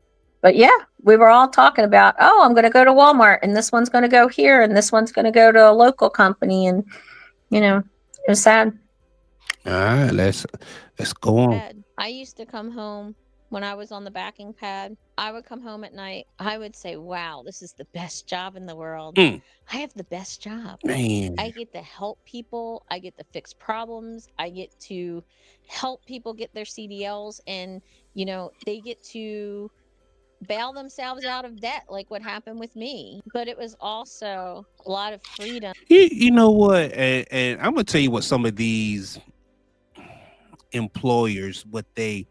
But yeah, we were all talking about, oh, I'm going to go to Walmart and this one's going to go here and this one's going to go to a local company, and you know, it was sad. All right, let's go on. I used to come home when I was on the backing pad. I would come home at night. I would say, wow, this is the best job in the world. Mm, I have the best job. man. I get to help people. I get to fix problems. I get to help people get their CDLs, and, you know, they get to bail themselves out of debt like what happened with me. But it was also a lot of freedom. You know what? And I'm gonna tell you what some of these employers, what they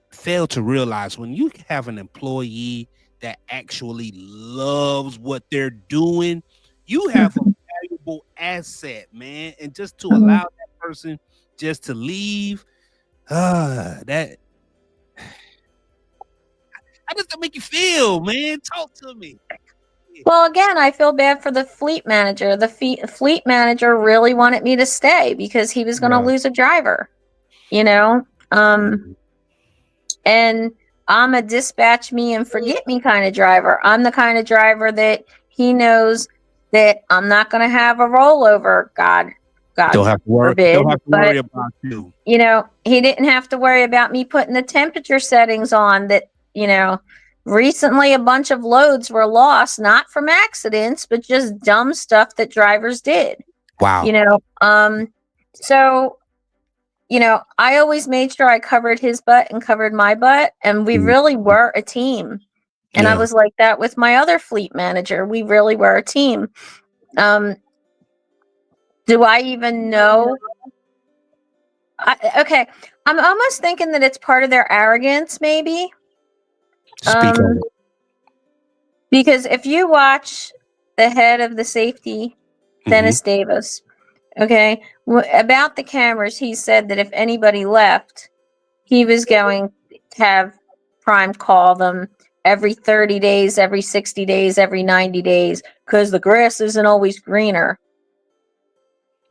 fail to realize, when you have an employee that actually loves what they're doing, you have a valuable asset, man. And just to allow that person just to leave, that how does that make you feel, man? Talk to me. Well, again, I feel bad for the fleet manager. The fleet manager really wanted me to stay because he was going to Yeah. lose a driver, you know? And I'm a dispatch me and forget me kind of driver. I'm the kind of driver that he knows that I'm not going to have a rollover. God Don't have to worry. forbid. Don't have to But worry about you. you know, he didn't have to worry about me putting the temperature settings on that, you know. Recently, a bunch of loads were lost, not from accidents, but just dumb stuff that drivers did, Wow. you know. So, you know, I always made sure I covered his butt and covered my butt, and we really were a team. And I Yeah. was like that with my other fleet manager. We really were a team. Do I even know? Okay, I'm almost thinking that it's part of their arrogance, maybe. Speak on it. Because if you watch the head of the safety, Dennis Davis, okay, about the cameras, he said that if anybody left, he was going to have Prime call them every 30 days, every 60 days, every 90 days, because the grass isn't always greener.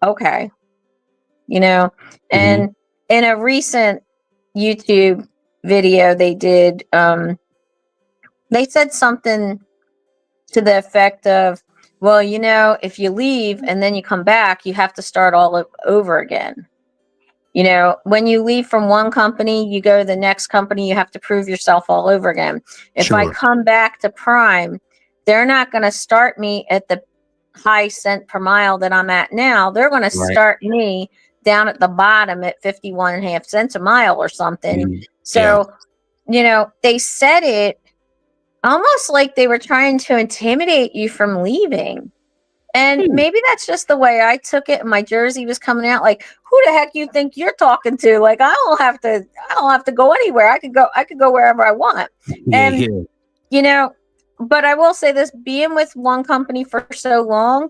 Okay. You know, and in a recent YouTube video they did, they said something to the effect of, well, you know, if you leave and then you come back, you have to start all over again. You know, when you leave from one company, you go to the next company, you have to prove yourself all over again. If I come back to Prime, they're not going to start me at the high cent per mile that I'm at now. They're going to start me down at the bottom at 51.5 cents a mile or something. So, you know, they said it almost like they were trying to intimidate you from leaving. And maybe that's just the way I took it. And my jersey was coming out like, who the heck you think you're talking to? Like, I don't have to go anywhere. I could go wherever I want. And you know, but I will say this, being with one company for so long,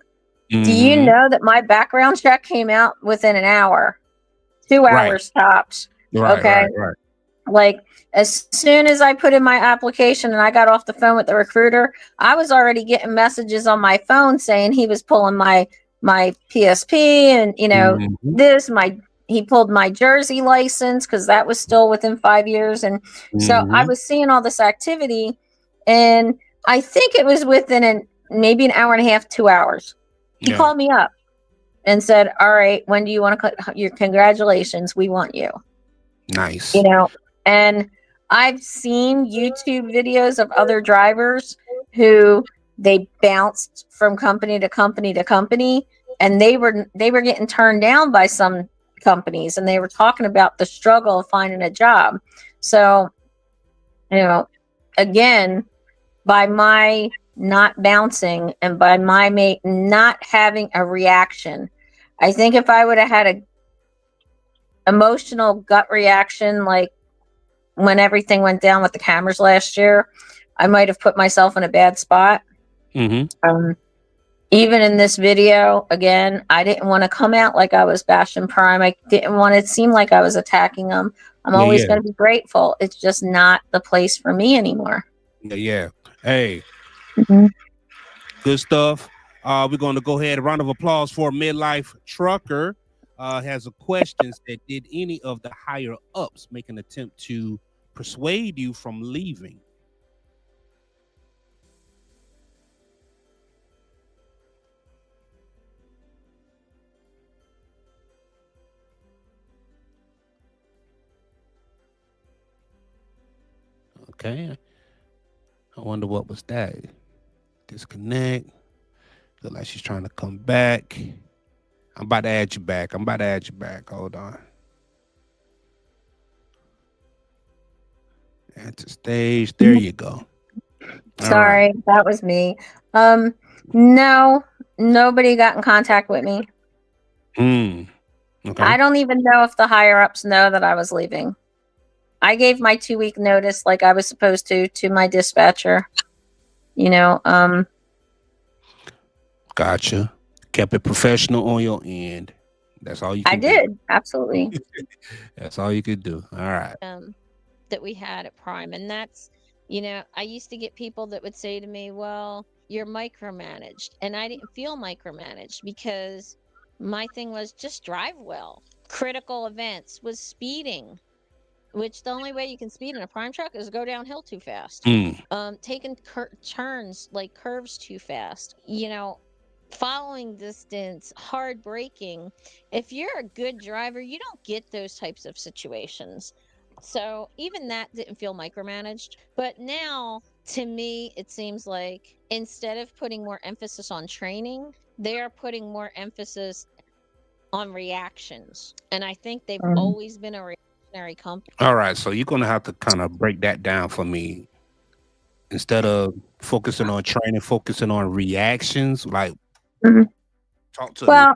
do you know that my background check came out within an hour, 2 hours tops? Okay. Like, as soon as I put in my application and I got off the phone with the recruiter, I was already getting messages on my phone saying he was pulling my PSP and, you know, he pulled my Jersey license because that was still within 5 years. And so I was seeing all this activity, and I think it was within maybe an hour and a half, 2 hours. He called me up and said, all right, when do you want to your congratulations? We want you. Nice. You know, and I've seen YouTube videos of other drivers who they bounced from company to company to company, and they were getting turned down by some companies, and they were talking about the struggle of finding a job. So, you know, again, by my not bouncing and by my mate not having a reaction. I think if I would have had a emotional gut reaction, like when everything went down with the cameras last year, I might have put myself in a bad spot. Mm-hmm. Even in this video, again, I didn't want to come out like I was bashing Prime. I didn't want it to seem like I was attacking them. I'm always Yeah. going to be grateful. It's just not the place for me anymore. Yeah. Hey, Mhm. good stuff. We're going to go ahead. A round of applause for Midlife Trucker. Has a question that did any of the higher ups make an attempt to persuade you from leaving? Okay. I wonder what was that. Disconnect. Look like she's trying to come back. I'm about to add you back. Hold on. Add to stage. There you go. Sorry, that was me. No, nobody got in contact with me. Okay. I don't even know if the higher ups know that I was leaving. I gave my 2-week notice like I was supposed to my dispatcher. Gotcha. Kept it professional on your end. That's all you I can do. did, absolutely. That's all you could do. All right. That we had at Prime. And that's, I used to get people that would say to me, well, you're micromanaged. And I didn't feel micromanaged because my thing was just drive well. Critical events was speeding, which the only way you can speed in a Prime truck is go downhill too fast. Taking turns, like curves too fast, following distance, hard braking. If you're a good driver, you don't get those types of situations. So even that didn't feel micromanaged. But now, to me, it seems like instead of putting more emphasis on training, they are putting more emphasis on reactions. And I think they've always been a reactionary company. All right. So you're gonna have to kind of break that down for me. Instead of focusing on training, focusing on reactions. Like, talk to me. Well,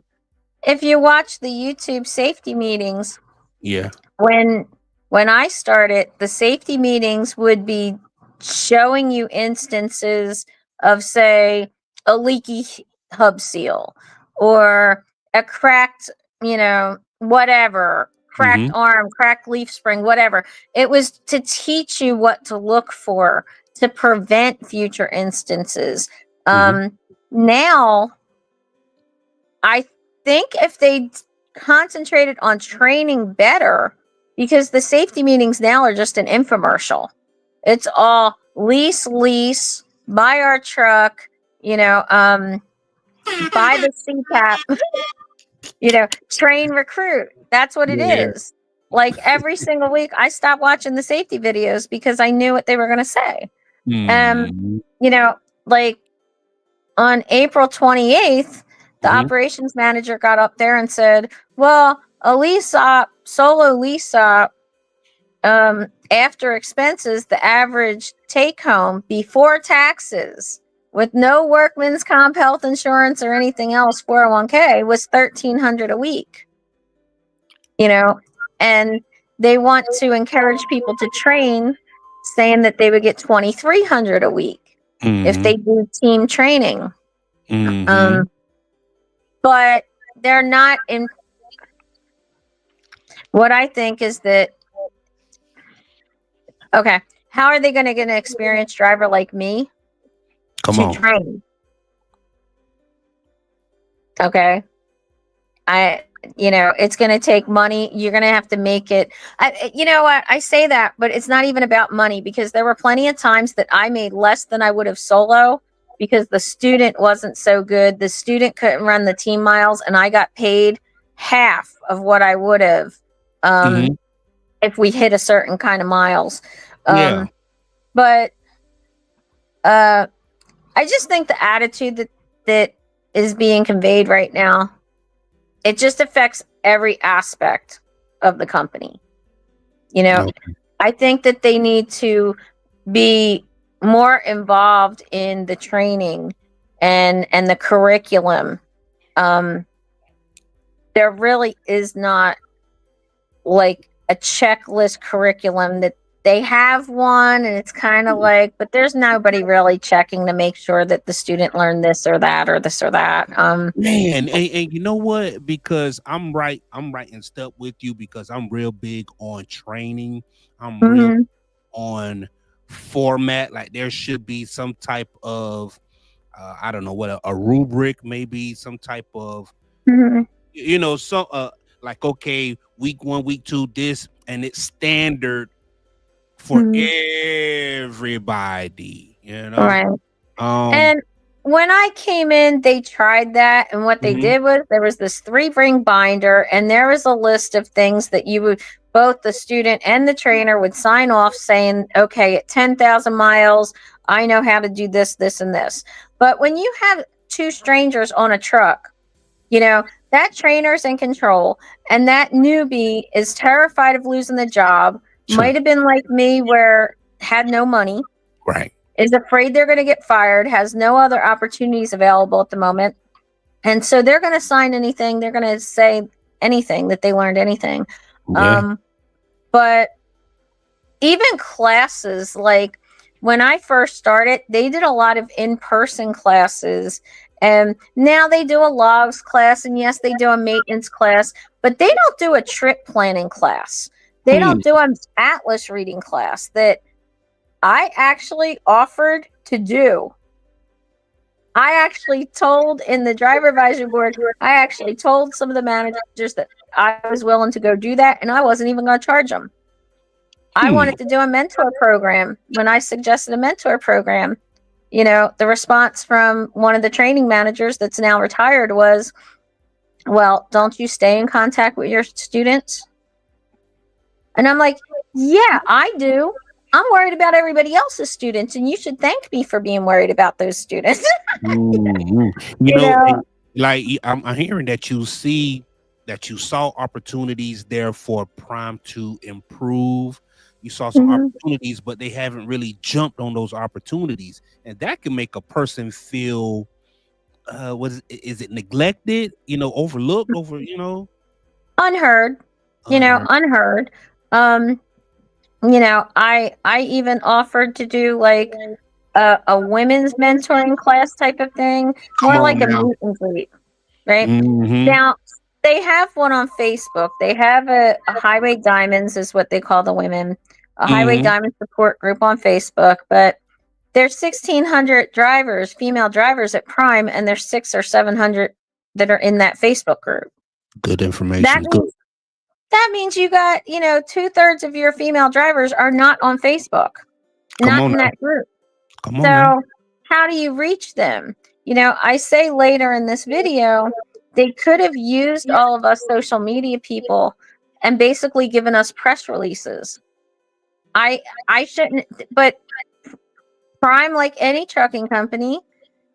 if you watch the YouTube safety meetings, Yeah. when I started, the safety meetings would be showing you instances of, say, a leaky hub seal or a cracked, whatever, cracked arm, cracked leaf spring, whatever. It was to teach you what to look for to prevent future instances. Now, I think if they concentrated on training better, because the safety meetings now are just an infomercial. It's all lease, buy our truck, buy the CPAP, train, recruit. That's what it is. Like every single week, I stopped watching the safety videos because I knew what they were going to say. Like on April 28th, the operations manager got up there and said, well, a lease op, solo lease op, after expenses, the average take home before taxes with no workman's comp, health insurance, or anything else, 401k, was $1,300 a week. And they want to encourage people to train, saying that they would get $2,300 a week if they do team training. But they're not in. What I think is that, okay, how are they going to get an experienced driver like me to train? Okay. It's going to take money. You're going to have to make it. You know what? I say that, but it's not even about money, because there were plenty of times that I made less than I would have solo because the student wasn't so good. The student couldn't run the team miles, and I got paid half of what I would have if we hit a certain kind of miles. But I just think the attitude that is being conveyed right now, it just affects every aspect of the company. I think that they need to be more involved in the training and the curriculum. Um, there really is not like a checklist curriculum. That they have one and it's kind of like, but there's nobody really checking to make sure that the student learned this or that or this or that. Man, and you know what? Because I'm right in step with you because I'm real big on training. I'm real Mhm, on format. Like there should be some type of I don't know what a rubric, maybe some type of mhm, some like okay, week one, week two, this, and it's standard for mhm. everybody. Right. Um, And when I came in, they tried that. And what they mhm, did was there was this 3 ring binder, and there was a list of things that you would, both the student and the trainer would sign off saying, okay, at 10,000 miles, I know how to do this, this, and this. But when you have 2 strangers on a truck, you know, that trainer's in control, and that newbie is terrified of losing the job, sure, might have been like me, where had no money, right, is afraid they're going to get fired, has no other opportunities available at the moment. And so they're going to sign anything. They're going to say anything that they learned anything. yeah, Um, but even classes, like when I first started, they did a lot of in-person classes. And now they do a logs class. And yes, they do a maintenance class, but they don't do a trip planning class. They hmm, don't do an atlas reading class that I actually offered to do. I actually told in the driver advisory board, I actually told some of the managers that I was willing to go do that, and I wasn't even going to charge them. I hmm. wanted to do a mentor program. When I suggested a mentor program, the response from one of the training managers that's now retired was, well, don't you stay in contact with your students? And I'm like, yeah, I do. I'm worried about everybody else's students, and you should thank me for being worried about those students. Mhm. You you know, know, like I'm hearing that you saw opportunities there for Prime to improve. You saw some Mhm. opportunities, but they haven't really jumped on those opportunities, and that can make a person feel is it neglected? Overlooked, Unheard, unheard. unheard. Um, I even offered to do like a women's mentoring class type of thing, Come more on like a now. meet and greet, right? Hmm. Now, they have one on Facebook. They have a Highway Diamonds, is what they call the women, a Highway Hmm. Diamond support group on Facebook. But there's 1,600 drivers, female drivers at Prime, and there's 600 or 700 that are in that Facebook group. Good That information. Good. means that means you got, 2/3 of your female drivers are not on Facebook, Come not on in now. that group. Come on now. So, how do you reach them? I say later in this video, they could have used all of us social media people and basically given us press releases. I I shouldn't, but Prime, like any trucking company,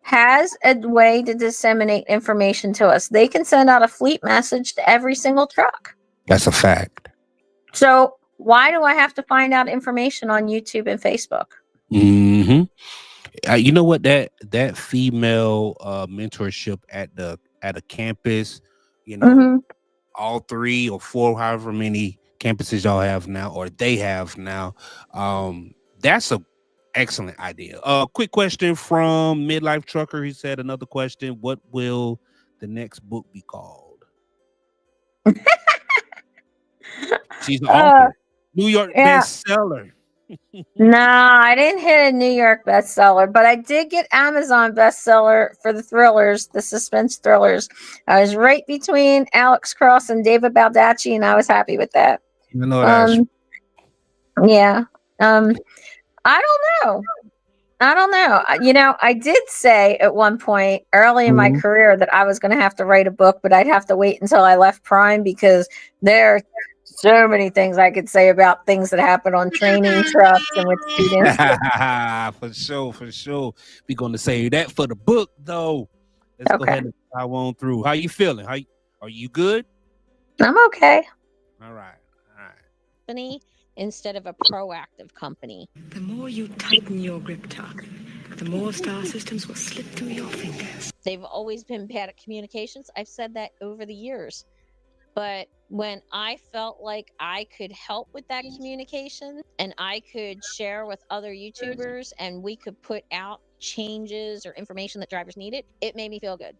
has a way to disseminate information to us. They can send out a fleet message to every single truck. That's a fact. So why do I have to find out information on YouTube and Facebook? Hmm. You know what, that female mentorship at a campus, you know, Hmm. all three or four, however many campuses y'all have now or they have now. That's a excellent idea. Quick question from Midlife Trucker. He said another question. What will the next book be called? She's the Uh, author. New York yeah. bestseller. No, I didn't hit a New York bestseller, but I did get Amazon bestseller for the thrillers, the suspense thrillers. I was right between Alex Cross and David Baldacci, and I was happy with that. You know that's Um, yeah. Um, I don't know. I don't know. I did say at one point early in my Mhm. career that I was going to have to write a book, but I'd have to wait until I left Prime because there are so many things I could say about things that happen on training trucks and with students. For sure, for sure. We're gonna save that for the book, though. Let's go Okay. ahead and plow on through. How you feeling? Are you good? I'm okay. All right, all right. Company instead of a proactive company. The more you tighten your grip, Tuck, the more star systems will slip through your fingers. They've always been bad at communications. I've said that over the years. But when I felt like I could help with that communication and I could share with other YouTubers and we could put out changes or information that drivers needed, it made me feel good.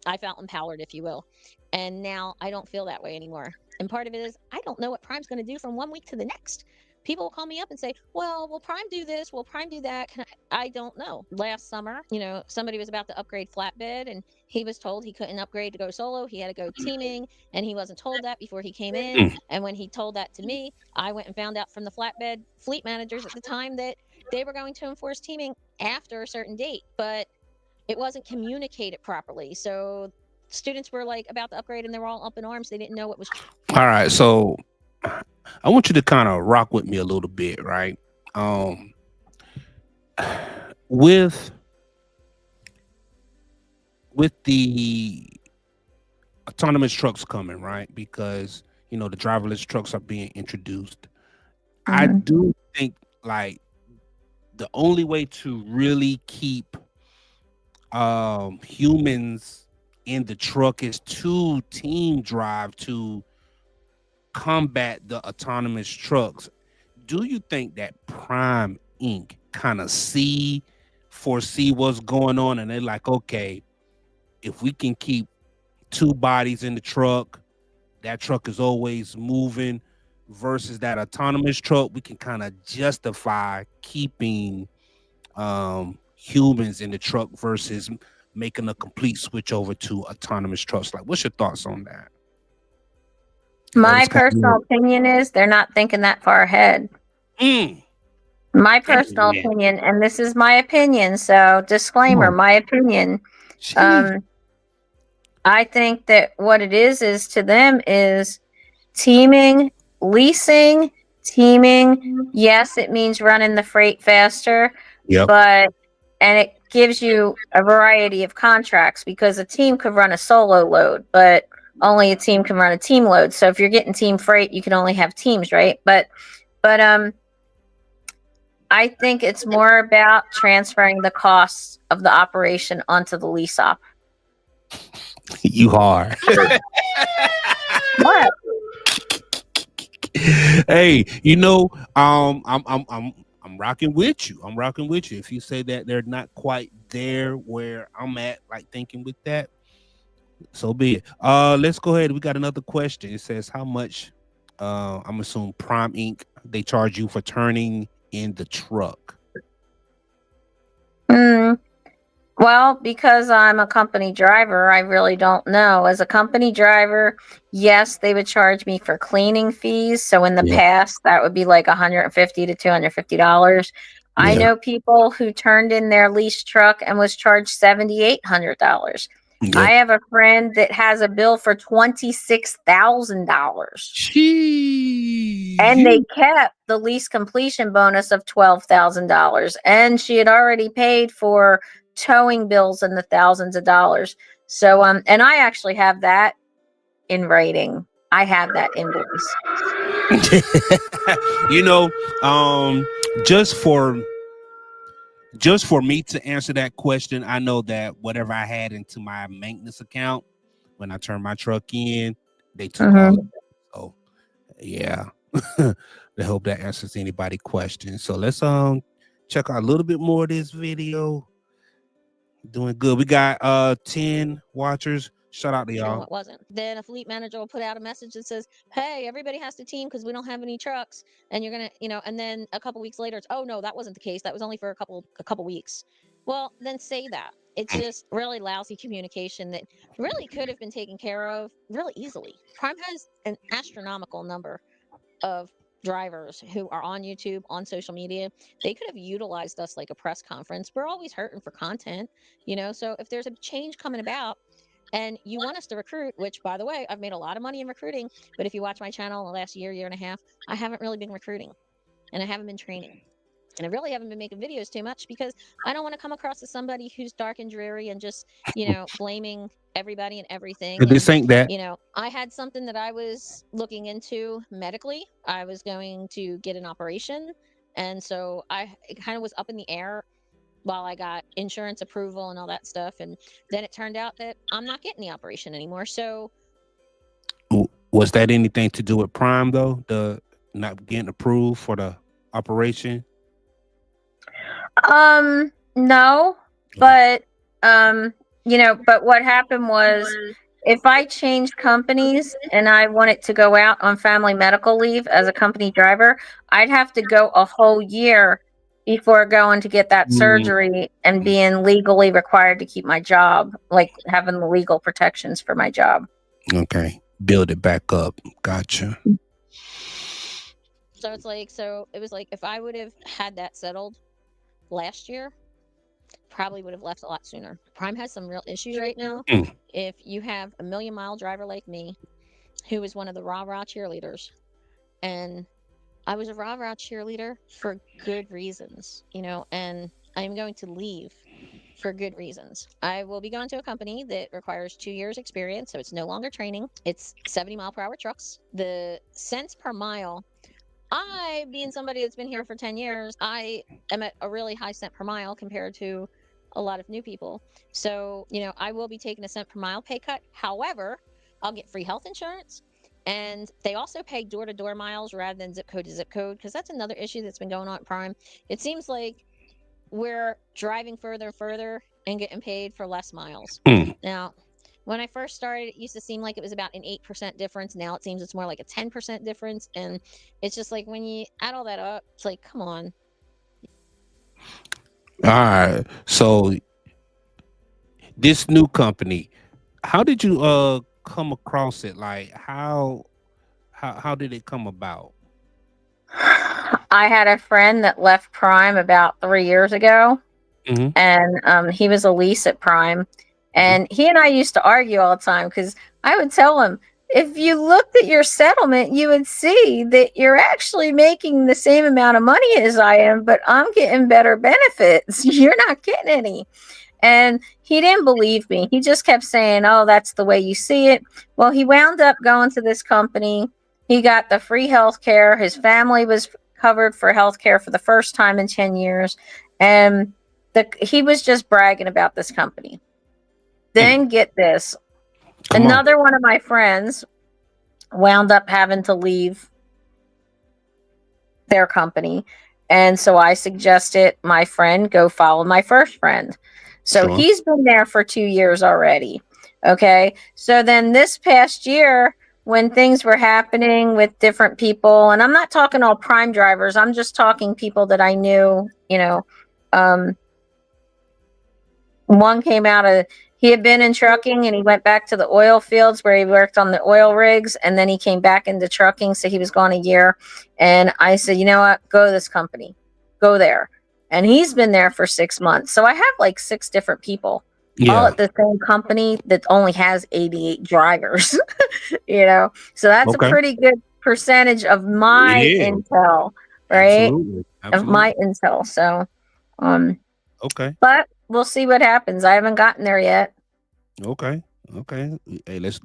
I felt empowered, if you will. And now I don't feel that way anymore. And part of it is I don't know what Prime's going to do from one week to the next. People will call me up and say, well, will Prime do this? Will Prime do that? I don't know. Last summer, somebody was about to upgrade flatbed and he was told he couldn't upgrade to go solo. He had to go teaming, and he wasn't told that before he came in. Mm. And when he told that to me, I went and found out from the flatbed fleet managers at the time that they were going to enforce teaming after a certain date. But it wasn't communicated properly. So students were like about to upgrade and they were all up in arms. They didn't know what was. All right, so I want you to kind of rock with me a little bit, right? With the autonomous trucks coming, right? Because the driverless trucks are being introduced. I do think like the only way to really keep humans in the truck is to team drive to combat the autonomous trucks. Do you think that Prime Inc. kind of foresee what's going on, and they're like, okay, if we can keep two bodies in the truck, that truck is always moving, versus that autonomous truck, we can kind of justify keeping humans in the truck versus making a complete switch over to autonomous trucks. Like, what's your thoughts on that? My personal opinion is they're not thinking that far ahead. My personal opinion, and this is my opinion, so disclaimer, my opinion. I think that what it is to them is teaming, leasing, teaming. Yes, it means running the freight faster, and it gives you a variety of contracts because a team could run a solo load, but only a team can run a team load. So if you're getting team freight, you can only have teams, right? But I think it's more about transferring the costs of the operation onto the lease op. You are. What? Hey, I'm rocking with you. I'm rocking with you. If you say that they're not quite there where I'm at, like thinking with that, so be it. Let's go ahead. We got another question. It says, how much I'm assuming Prime Inc. they charge you for turning in the truck? Well, because I'm a company driver, I really don't know. As a company driver, yes, they would charge me for cleaning fees. So in the past, that would be like $150 to $250. I know people who turned in their lease truck and was charged $7,800. I have a friend that has a bill for $26,000. And they kept the lease completion bonus of $12,000. And she had already paid for towing bills in the thousands of dollars. So, and I actually have that in writing. I have that invoice. Just for me to answer that question, I know that whatever I had into my maintenance account when I turned my truck in, they took all of that. So yeah. I hope that answers anybody's question. So let's check out a little bit more of this video. Doing good. We got 10 watchers. Shout out to y'all. No, it wasn't. Then a fleet manager will put out a message that says, hey, everybody has to team because we don't have any trucks. And you're going to, and then a couple weeks later, it's, oh, no, that wasn't the case. That was only for a couple weeks. Well, then say that. It's just really lousy communication that really could have been taken care of really easily. Prime has an astronomical number of drivers who are on YouTube, on social media. They could have utilized us like a press conference. We're always hurting for content, so if there's a change coming about and you want us to recruit, which by the way, I've made a lot of money in recruiting, but if you watch my channel in the last year and a half, I haven't really been recruiting and I haven't been training. And I really haven't been making videos too much because I don't want to come across as somebody who's dark and dreary and just, blaming everybody and everything. This And, ain't that. I had something that I was looking into medically. I was going to get an operation. And so it kind of was up in the air while I got insurance approval and all that stuff. And then it turned out that I'm not getting the operation anymore. So Was that anything to do with Prime though? The not getting approved for the operation? No, Okay. but but what happened was if I changed companies and I wanted to go out on family medical leave as a company driver, I'd have to go a whole year before going to get that Mm, surgery and being legally required to keep my job, like having the legal protections for my job. okay. Build it back up. Gotcha. so it was like if I would have had that settled last year, probably would have left a lot sooner. Prime has some real issues right now. Mm, If you have a million-mile driver like me, who is one of the rah-rah cheerleaders, and I was a rah-rah cheerleader for good reasons, and I'm going to leave for good reasons. I will be going to a company that requires 2 years experience, so it's no longer training. It's 70-mile-per-hour trucks. The cents per mile, I, being somebody that's been here for 10 years, I am at a really high cent per mile compared to a lot of new people. So, I will be taking a cent per mile pay cut. However, I'll get free health insurance. And they also pay door to door miles rather than zip code to zip code, because that's another issue that's been going on at Prime. It seems like we're driving further and further and getting paid for less miles. mm. Now, when I first started, it used to seem like it was about an 8% difference. Now it seems it's more like a 10% difference. And it's just like when you add all that up, it's like, come on. All right. So this new company, how did you come across it? Like how did it come about? I had a friend that left Prime about 3 years ago, Mm-hmm. and he was a lease at Prime, and he and I used to argue all the time because I would tell him, if you looked at your settlement, you would see that you're actually making the same amount of money as I am, but I'm getting better benefits. You're not getting any. And he didn't believe me. He just kept saying, oh, that's the way you see it. Well, he wound up going to this company. He got the free health care. His family was covered for health care for the first time in 10 years. And he was just bragging about this company. Then get this. Come on. Another one of my friends wound up having to leave their company. And so I suggested my friend go follow my first friend. So Sure. he's been there for 2 years already. Okay. So then this past year, when things were happening with different people, and I'm not talking all Prime drivers, I'm just talking people that I knew, um, one came out of, he had been in trucking and he went back to the oil fields where he worked on the oil rigs, and then he came back into trucking, so he was gone a year. And I said, you know what, go to this company, go there. And he's been there for 6 months. So I have like 6 different people all Yeah. at the same company that only has 88 drivers. So that's a Okay. pretty good percentage of It my is. intel, right? Absolutely. Of Absolutely. my intel. So um Okay. but we'll see what happens. I haven't gotten there yet. Okay. Okay. Hey, let's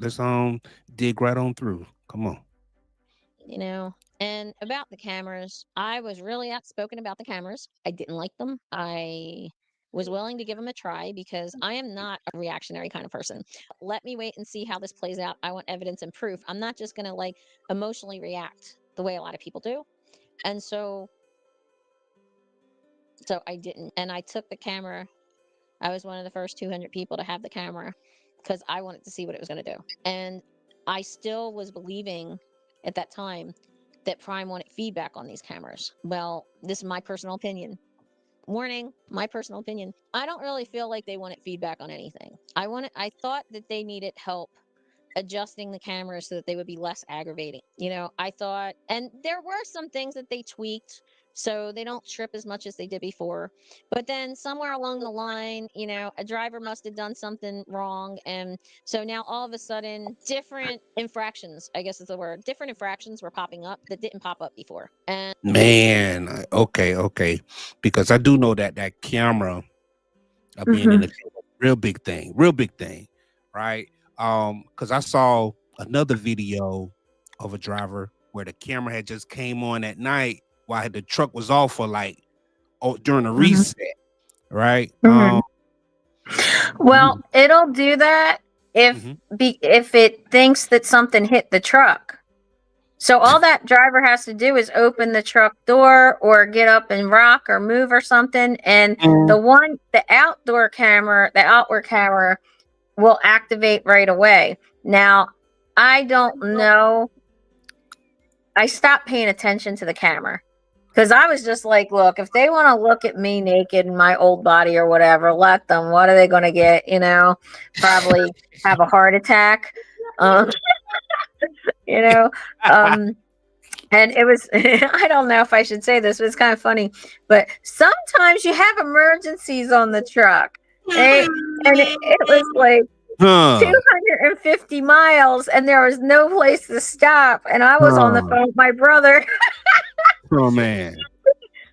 dig right on through. Come on. And about the cameras, I was really outspoken about the cameras. I didn't like them. I was willing to give them a try because I am not a reactionary kind of person. Let me wait and see how this plays out. I want evidence and proof. I'm not just going to like emotionally react the way a lot of people do. And so I didn't. And I took the camera. I was one of the first 200 people to have the camera because I wanted to see what it was going to do. And I still was believing at that time that Prime wanted feedback on these cameras. Well, this is my personal opinion. Warning, my personal opinion. I don't really feel like they wanted feedback on anything. I thought that they needed help adjusting the cameras so that they would be less aggravating. I thought, and there were some things that they tweaked, so they don't trip as much as they did before. But then somewhere along the line, a driver must have done something wrong, and so now all of a sudden, different infractions, I guess is the word, different infractions were popping up that didn't pop up before. And Man, okay, because I do know that camera being in the real big thing, right? Because I saw another video of a driver where the camera had just came on at night while the truck was off for like during a reset, right? Well, it'll do that if it thinks that something hit the truck. So all that driver has to do is open the truck door or get up and rock or move or something, and the outward camera will activate right away. Now, I don't know. I stopped paying attention to the camera because I was just like, look, if they want to look at me naked in my old body or whatever, let them. What are they going to get? Probably have a heart attack. And it was, I don't know if I should say this, but it's kind of funny. But sometimes you have emergencies on the truck. And it was like 250 miles and there was no place to stop. And I was on the phone with my brother. Oh, man.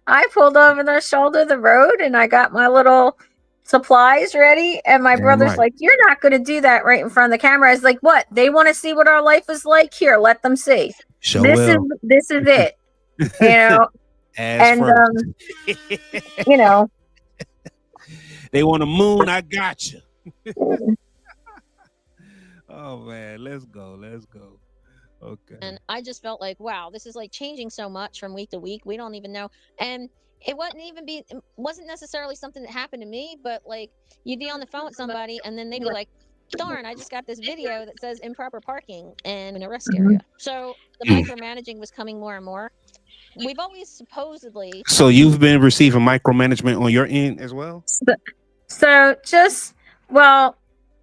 I pulled over the shoulder of the road and I got my little supplies ready. And my brother's like, you're not going to do that right in front of the camera. I was like, what? They want to see what our life is like? Here, let them see. This is it. And they want a moon, I got you. Oh man, let's go. Okay. And I just felt like, wow, this is like changing so much from week to week. We don't even know. And it wasn't necessarily something that happened to me, but like you'd be on the phone with somebody and then they'd be like, darn, I just got this video that says improper parking in a rest area. So the micromanaging was coming more and more. We've always supposedly. So you've been receiving micromanagement on your end as well?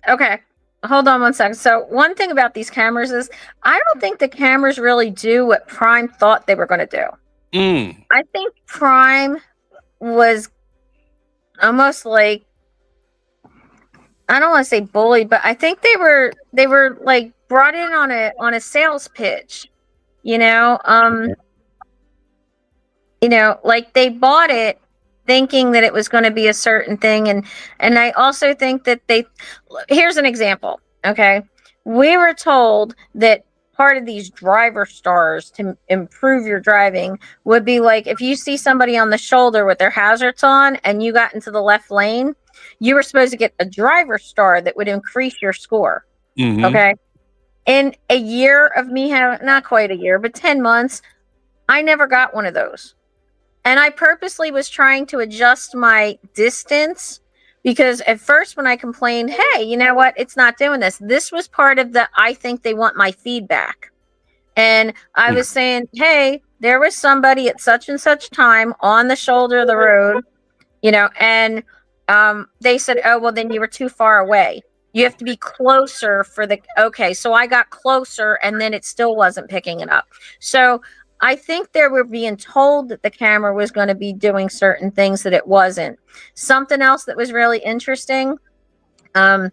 Okay. Hold on one second. So one thing about these cameras is I don't think the cameras really do what Prime thought they were going to do. I think Prime was almost like, I don't want to say bullied, but I think they were like brought in on a sales pitch, like they bought it thinking that it was going to be a certain thing. And I also think that here's an example. Okay. We were told that part of these driver stars to improve your driving would be like, if you see somebody on the shoulder with their hazards on and you got into the left lane, you were supposed to get a driver star that would increase your score. Okay. In a year of me having, not quite a year, but 10 months, I never got one of those. And I purposely was trying to adjust my distance because at first when I complained, hey, you know what? It's not doing this. This was part of I think they want my feedback. And I was saying, hey, there was somebody at such and such time on the shoulder of the road, and they said, oh, well, then you were too far away. You have to be closer okay. So I got closer and then it still wasn't picking it up. So I think they were being told that the camera was going to be doing certain things that it wasn't. Something else that was really interesting. I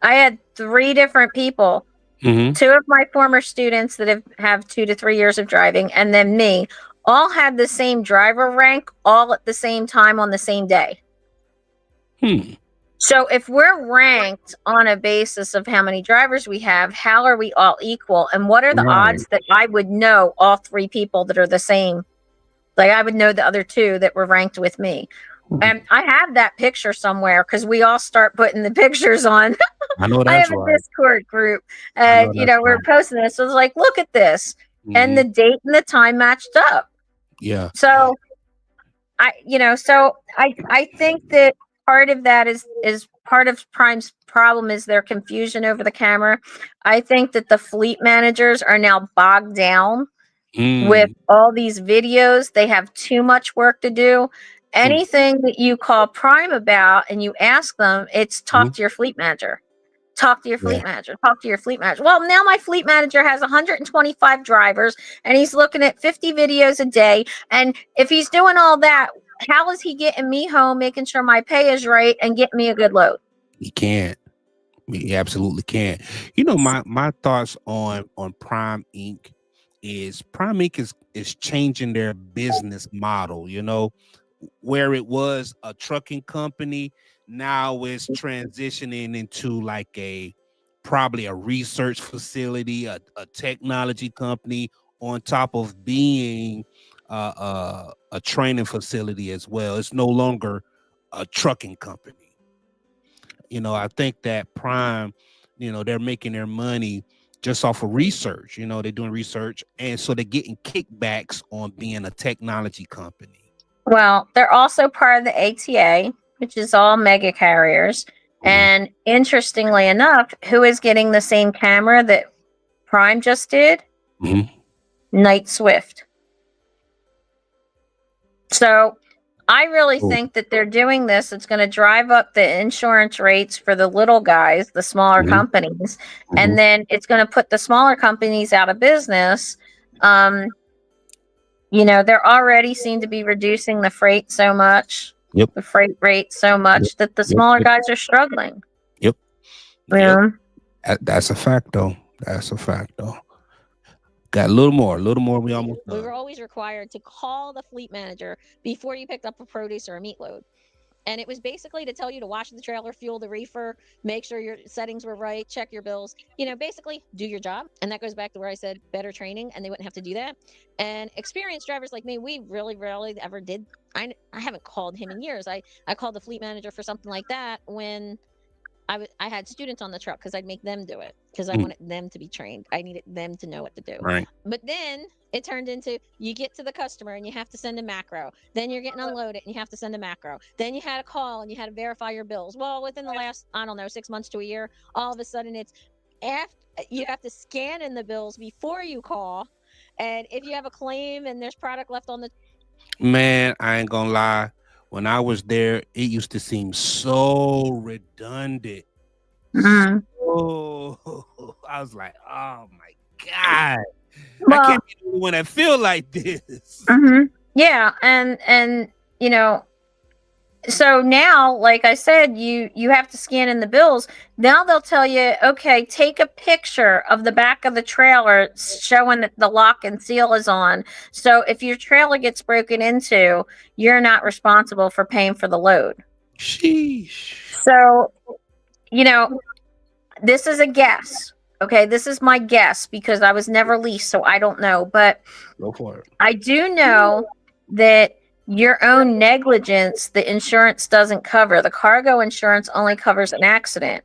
had 3 different people, 2 of my former students that have 2 to 3 years of driving, and then me, all had the same driver rank, all at the same time on the same day. So if we're ranked on a basis of how many drivers we have, how are we all equal? And what are the odds that I would know all 3 people that are the same? Like I would know the other 2 that were ranked with me. And I have that picture somewhere because we all start putting the pictures on. I know I have a Discord group and, we're posting this. So it's like, look at this. And the date and the time matched up. Yeah. So I think that part of that is part of Prime's problem is their confusion over the camera. I think that the fleet managers are now bogged down with all these videos. They have too much work to do. Anything that you call Prime about and you ask them, it's talk to your fleet manager. Talk to your Yeah. fleet manager. Talk to your fleet manager. Well, now my fleet manager has 125 drivers and he's looking at 50 videos a day. And if he's doing all that, how is he getting me home, making sure my pay is right and getting me a good load? He can't. He absolutely can't. You know, my thoughts on Prime Inc. is Prime Inc. is changing their business model. You know, where it was a trucking company, now it's transitioning into like probably a research facility, a technology company, on top of being a training facility as well. It's no longer a trucking company. You know, I think that Prime, you know, they're making their money just off of research. You know, they're doing research, and so they're getting kickbacks on being a technology company. Well, they're also part of the ATA, which is all mega carriers. Mhm. And interestingly enough, who is getting the same camera that Prime just did? Mhm. Night Swift. So I really Oh. think that they're doing this. It's going to drive up the insurance rates for the little guys, the smaller Mhm. companies, Mhm. and then it's going to put the smaller companies out of business. Um, they're already seem to be reducing the freight so much, Yep. the freight rate so Yep. much that the Yep. smaller Yep. guys are struggling. Yep. Yep. Yeah. That's a fact, though. That's a fact, though. Got a little more. A little more. We almost We were done. always required to call the fleet manager before you picked up a produce or a meat load. And it was basically to tell you to wash the trailer, fuel the reefer, make sure your settings were right, check your bills, basically do your job. And that goes back to where I said better training, and they wouldn't have to do that. And experienced drivers like me, we really rarely ever did. I haven't called him in years. I called the fleet manager for something like that when I had students on the truck because I'd make them do it because I Mm, wanted them to be trained. I needed them to know what to do. right. But then it turned into you get to the customer and you have to send a macro. Then you're getting unloaded and you have to send a macro. Then you had a call and you had to verify your bills. Well, within the last, I don't know, 6 months to a year, all of a sudden it's after you have to scan in the bills before you call. And if you have a claim and there's product left on the Man, I ain't gonna lie. When I was there, it used to seem so redundant. Mhm. So I was like, oh my God. I Well, can't be the only one that feel like this. yeah, and so now, like I said, you have to scan in the bills. Now they'll tell you, okay, take a picture of the back of the trailer showing that the lock and seal is on. So if your trailer gets broken into, you're not responsible for paying for the load. Sheesh. So, you know, this is a guess. Okay, this is my guess because I was never leased, so I don't know. But Go for it. I do know that your own negligence, the insurance doesn't cover. The cargo insurance only covers an accident.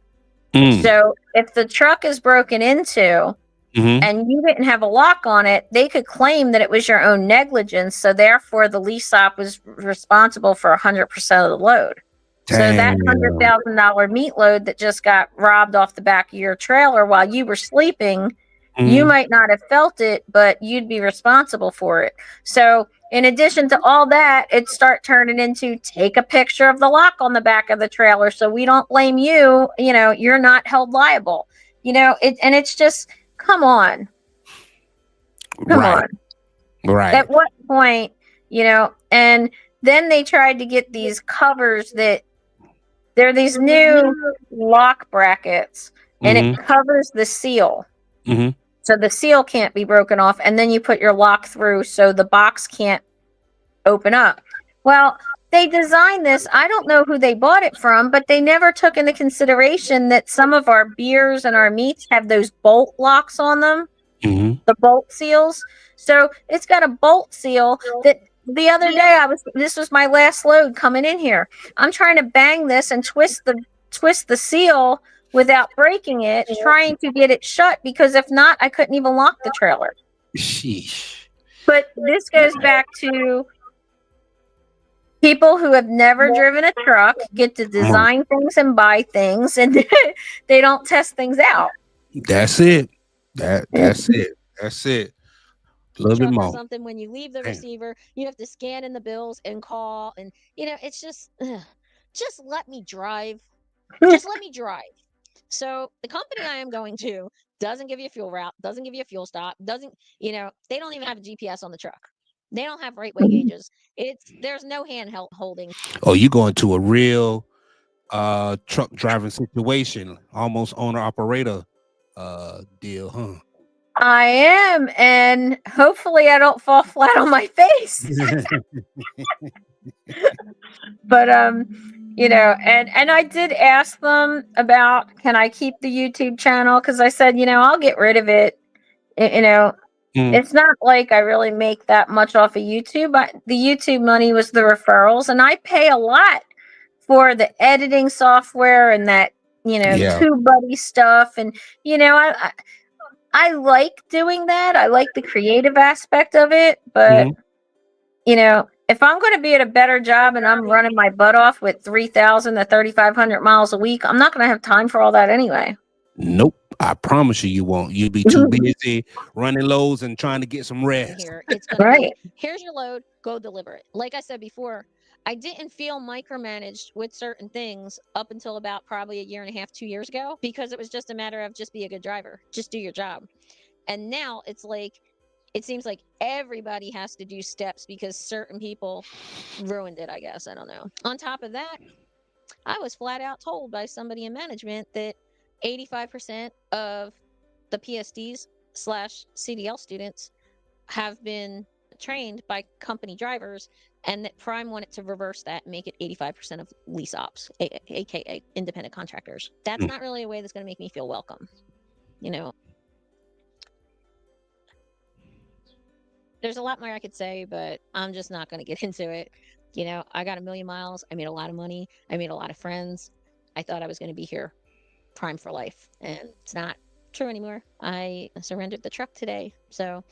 Mm. So if the truck is broken into Hmm. and you didn't have a lock on it, they could claim that it was your own negligence. So therefore, the lease op was responsible for 100% of the load. So that Damn. $100,000 meat load that just got robbed off the back of your trailer while you were sleeping, you Mhm. might not have felt it, but you'd be responsible for it. So in addition to all that, it start turning into take a picture of the lock on the back of the trailer so we don't blame you. You're not held liable. It's just come on. Come Right. on. Right. At what point, and then they tried to get these covers that they're these new lock brackets and it Mhm. covers the seal. Mhm. So the seal can't be broken off. And then you put your lock through so the box can't open up. Well, they designed this. I don't know who they bought it from, but they never took into consideration that some of our beers and our meats have those bolt locks on them, Mhm. the bolt seals. So it's got a bolt seal that the other day this was my last load coming in here. I'm trying to bang this and twist the seal without breaking it, trying to get it shut because if not, I couldn't even lock the trailer. Sheesh. But this goes back to people who have never driven a truck get to Uh-huh. design things and buy things and they don't test things out. That's it. That's it. That's it. A little bit truck or more. something, when you leave the Damn. receiver, you have to scan in the bills and call. And it's just let me drive. Just let me drive. So the company I am going to doesn't give you a fuel route, doesn't give you a fuel stop, doesn't, they don't even have a GPS on the truck. They don't have right way gauges. There's no handheld holding. Oh, you going to a real truck driving situation, almost owner operator deal, huh? I am, and hopefully I don't fall flat on my face. But and I did ask them about, can I keep the YouTube channel, because I said, I'll get rid of it. It's not like I really make that much off of YouTube, but the YouTube money was the referrals, and I pay a lot for the editing software and that TubeBuddy stuff, and I like doing that. I like the creative aspect of it, but if I'm going to be at a better job and I'm running my butt off with 3,000 to 3,500 miles a week, I'm not going to have time for all that anyway. Nope. I promise you won't. You'll be too busy running loads and trying to get some rest. Here, it's gonna be, here's your load, go deliver it. Like I said before, I didn't feel micromanaged with certain things up until about probably a year and a half, 2 years ago, because it was just a matter of just be a good driver, just do your job. And now it's like, it seems like everybody has to do steps because certain people ruined it, I guess. I don't know. On top of that, I was flat out told by somebody in management that 85% of the PSDs / CDL students have been trained by company drivers, and that Prime wanted to reverse that and make it 85% of lease ops, aka independent contractors. That's not really a way that's going to make me feel welcome. There's a lot more I could say, but I'm just not going to get into it. I got 1 million miles. I made a lot of money. I made a lot of friends. I thought I was going to be here Prime for life, and it's not true anymore. I surrendered the truck today. So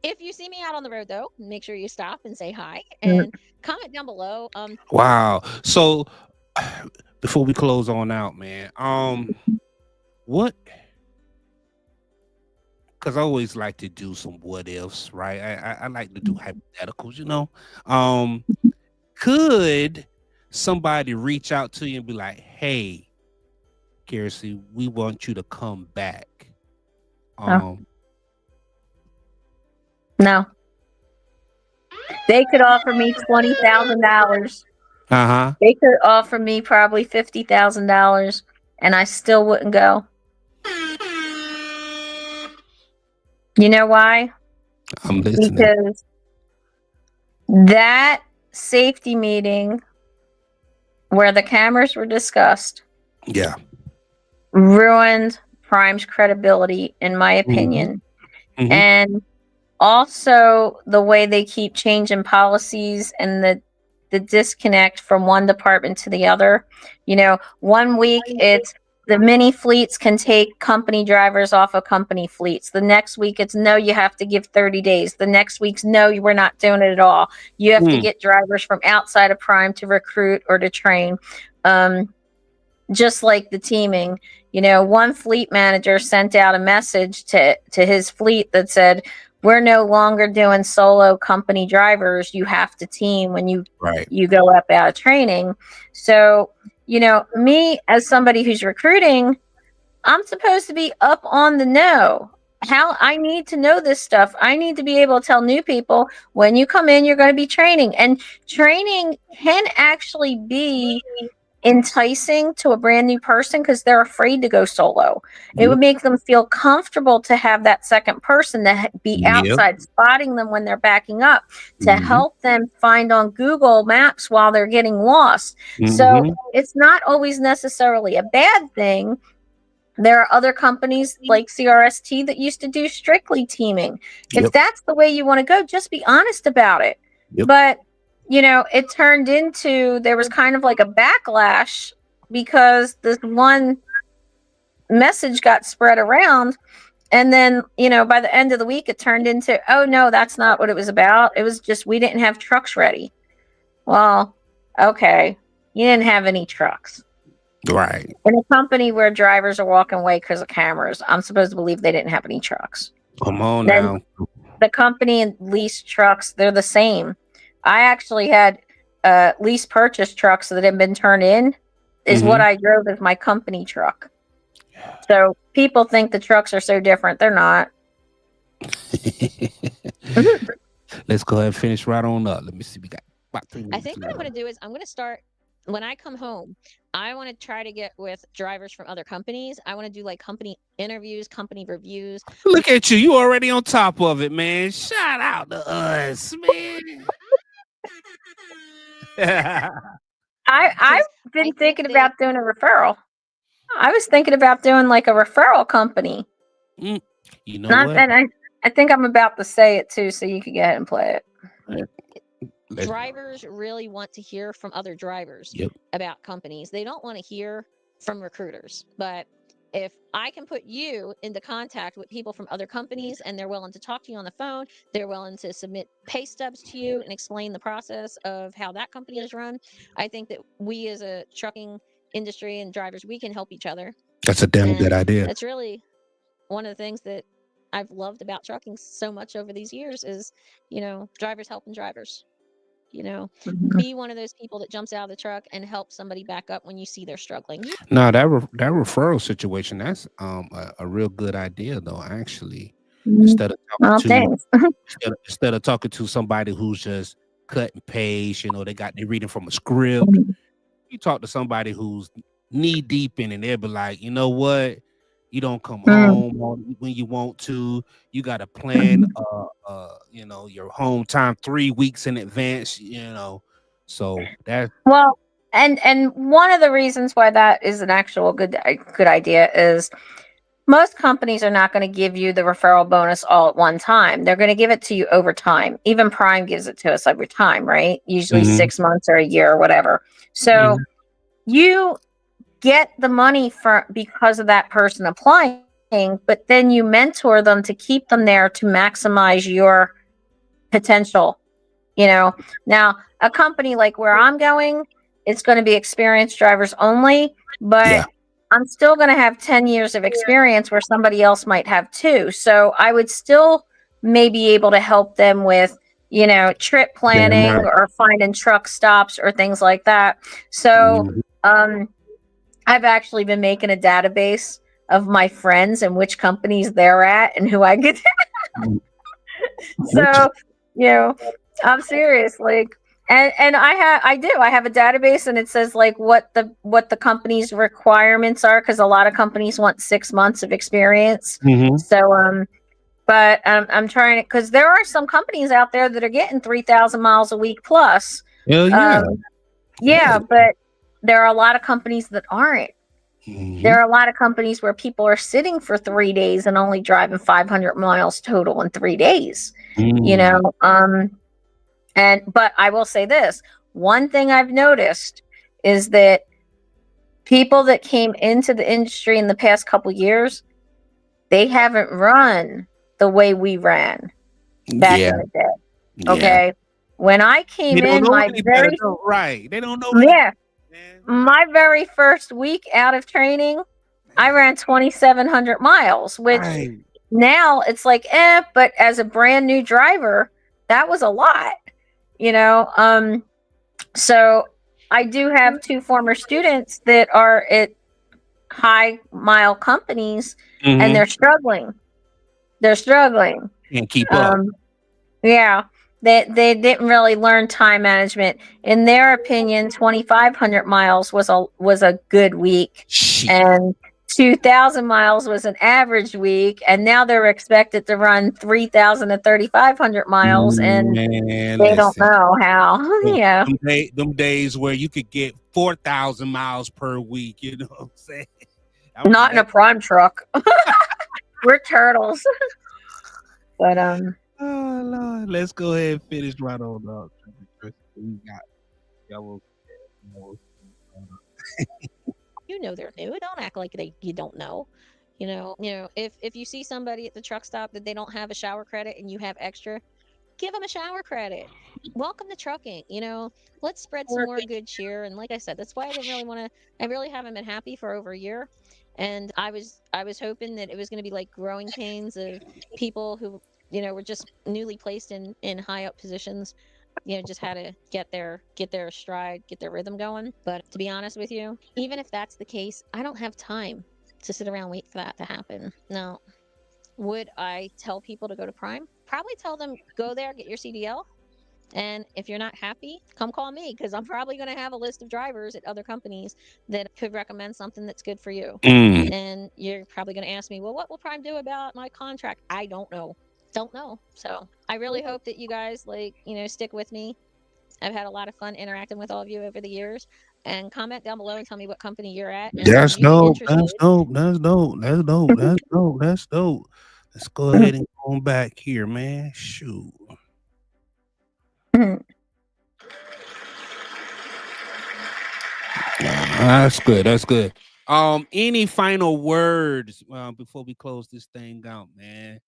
if you see me out on the road, though, make sure you stop and say hi and comment down below. Wow. So before we close on out, man, what? Because I always like to do some what ifs, right? I like to do hypotheticals, Could somebody reach out to you and be like, hey, Kearsey, we want you to come back? No. They could offer me $20,000. They could offer me probably $50,000, and I still wouldn't go. You know why? I'm listening. Because that safety meeting where the cameras were discussed, ruined Prime's credibility, in my opinion. And also the way they keep changing policies and the disconnect from one department to the other. 1 week it's the mini fleets can take company drivers off of company fleets. The next week it's no, you have to give 30 days. The next week's no, we're not doing it at all. You have to get drivers from outside of Prime to recruit or to train. Just like the teaming, one fleet manager sent out a message to his fleet that said, we're no longer doing solo company drivers. You have to team when you go up out of training. So, me as somebody who's recruiting, I'm supposed to be up on the know. How I need to know this stuff. I need to be able to tell new people, when you come in, you're going to be training. And training can actually be enticing to a brand new person because they're afraid to go solo. It would make them feel comfortable to have that second person to be outside spotting them when they're backing up, to help them find on Google Maps while they're getting lost. So it's not always necessarily a bad thing. There are other companies like CRST that used to do strictly teaming. If that's the way you want to go, just be honest about it. But it turned into, there was kind of like a backlash because this one message got spread around. And then, by the end of the week, it turned into, oh, no, that's not what it was about. It was just, we didn't have trucks ready. Well, okay. You didn't have any trucks. Right. In a company where drivers are walking away because of cameras, I'm supposed to believe they didn't have any trucks. Come on Then now. The company and lease trucks, they're the same. I actually had lease purchase trucks that had been turned in, is what I drove as my company truck. So people think the trucks are so different. They're not. Let's go ahead and finish right on up. Let me see. We got about 3 minutes I think what I'm left. going to do is I'm going to start when I come home. I want to try to get with drivers from other companies. I want to do like company interviews, company reviews. Look at you. You already on top of it, man. Shout out to us, man. I've Because been I think thinking that about doing a referral. I was thinking about doing like a referral company. Mm, you know Not what? and I think I'm about to say it too, so you can go ahead and play it. Let's- drivers really want to hear from other drivers Yep. about companies. They don't want to hear from recruiters. But if I can put you into contact with people from other companies and they're willing to talk to you on the phone, they're willing to submit pay stubs to you and explain the process of how that company is run, I think that we as a trucking industry and drivers, we can help each other. That's a damn good And idea. that's really one of the things that I've loved about trucking so much over these years is, drivers helping drivers. Mhm. Be one of those people that jumps out of the truck and help somebody back up when you see they're struggling. No, that referral situation, that's a real good idea though, actually. Instead of talking Well, to thanks. instead of talking to somebody who's just cut and paste, they're reading from a script. You talk to somebody who's knee deep in, and they'll be like, you know what? You don't come home when you want to. You got to plan, your home time 3 weeks in advance. So that Well, and one of the reasons why that is an actual good idea is most companies are not going to give you the referral bonus all at one time. They're going to give it to you over time. Even Prime gives it to us over time, right? Usually Mhm. 6 months or a year or whatever. So you get the money because of that person applying, but then you mentor them to keep them there to maximize your potential. Now a company like where I'm going, it's going to be experienced drivers only, Yeah. but I'm still going to have 10 years of experience where somebody else might have two. So I would still may be able to help them with, trip Damn planning right. or finding truck stops or things like that. So, Mhm. I've actually been making a database of my friends and which companies they're at and who I get. So, you know, I'm serious. Like, and I have a database and it says like what the company's requirements are because a lot of companies want 6 months of experience. Mhm. So, but I'm trying to because there are some companies out there that are getting 3,000 miles a week plus. Hell yeah. Yeah, but there are a lot of companies that aren't. Mhm. There are a lot of companies where people are sitting for 3 days and only driving 500 miles total in 3 days. Mm. But I will say this: one thing I've noticed is that people that came into the industry in the past couple years, they haven't run the way we ran back Yeah. in the day. Yeah. Okay, when I They came don't in, know any better, though. Right. They don't know any yeah, better, my very first week out of training, I ran 2,700 miles, which Right. now it's like, but as a brand new driver, that was a lot, you know. So I do have two former students that are at high mile companies and Mhm. they're struggling. They're struggling. Can't keep up. Um, yeah. They didn't really learn time management. In their opinion, 2,500 miles was a good week, Shit. and 2,000 miles was an average week. And now they're expected to run 3,000 to 3,500 miles, and Man, they don't listen. know how. Yeah, Them days where you could get 4,000 miles per week, you know what I'm saying? not in a That, prime truck. We're turtles. But oh Lord. Let's go ahead and finish right on up. We got y'all. They're new. Don't act like you don't know. If you see somebody at the truck stop that they don't have a shower credit and you have extra, give them a shower credit. Welcome to trucking. Let's spread some more good cheer. And like I said, that's why I didn't really want to. I really haven't been happy for over a year, and I was hoping that it was going to be like growing pains of people who were just newly placed in high up positions. Just had to get their stride, get their rhythm going. But to be honest with you, even if that's the case, I don't have time to sit around and wait for that to happen. Now, would I tell people to go to Prime? Probably tell them go there, get your CDL. And if you're not happy, come call me, because I'm probably going to have a list of drivers at other companies that could recommend something that's good for you. Mm. And you're probably going to ask me, well, what will Prime do about my contract? I don't know. Don't know. So I really hope that you guys, like, stick with me. I've had a lot of fun interacting with all of you over the years. And comment down below and tell me what company you're at. And That's are you dope. interested? That's dope. That's dope. That's dope. That's dope. That's dope. Let's go ahead and go on back here, man. Shoot. That's good. That's good. Any final words before we close this thing out, man?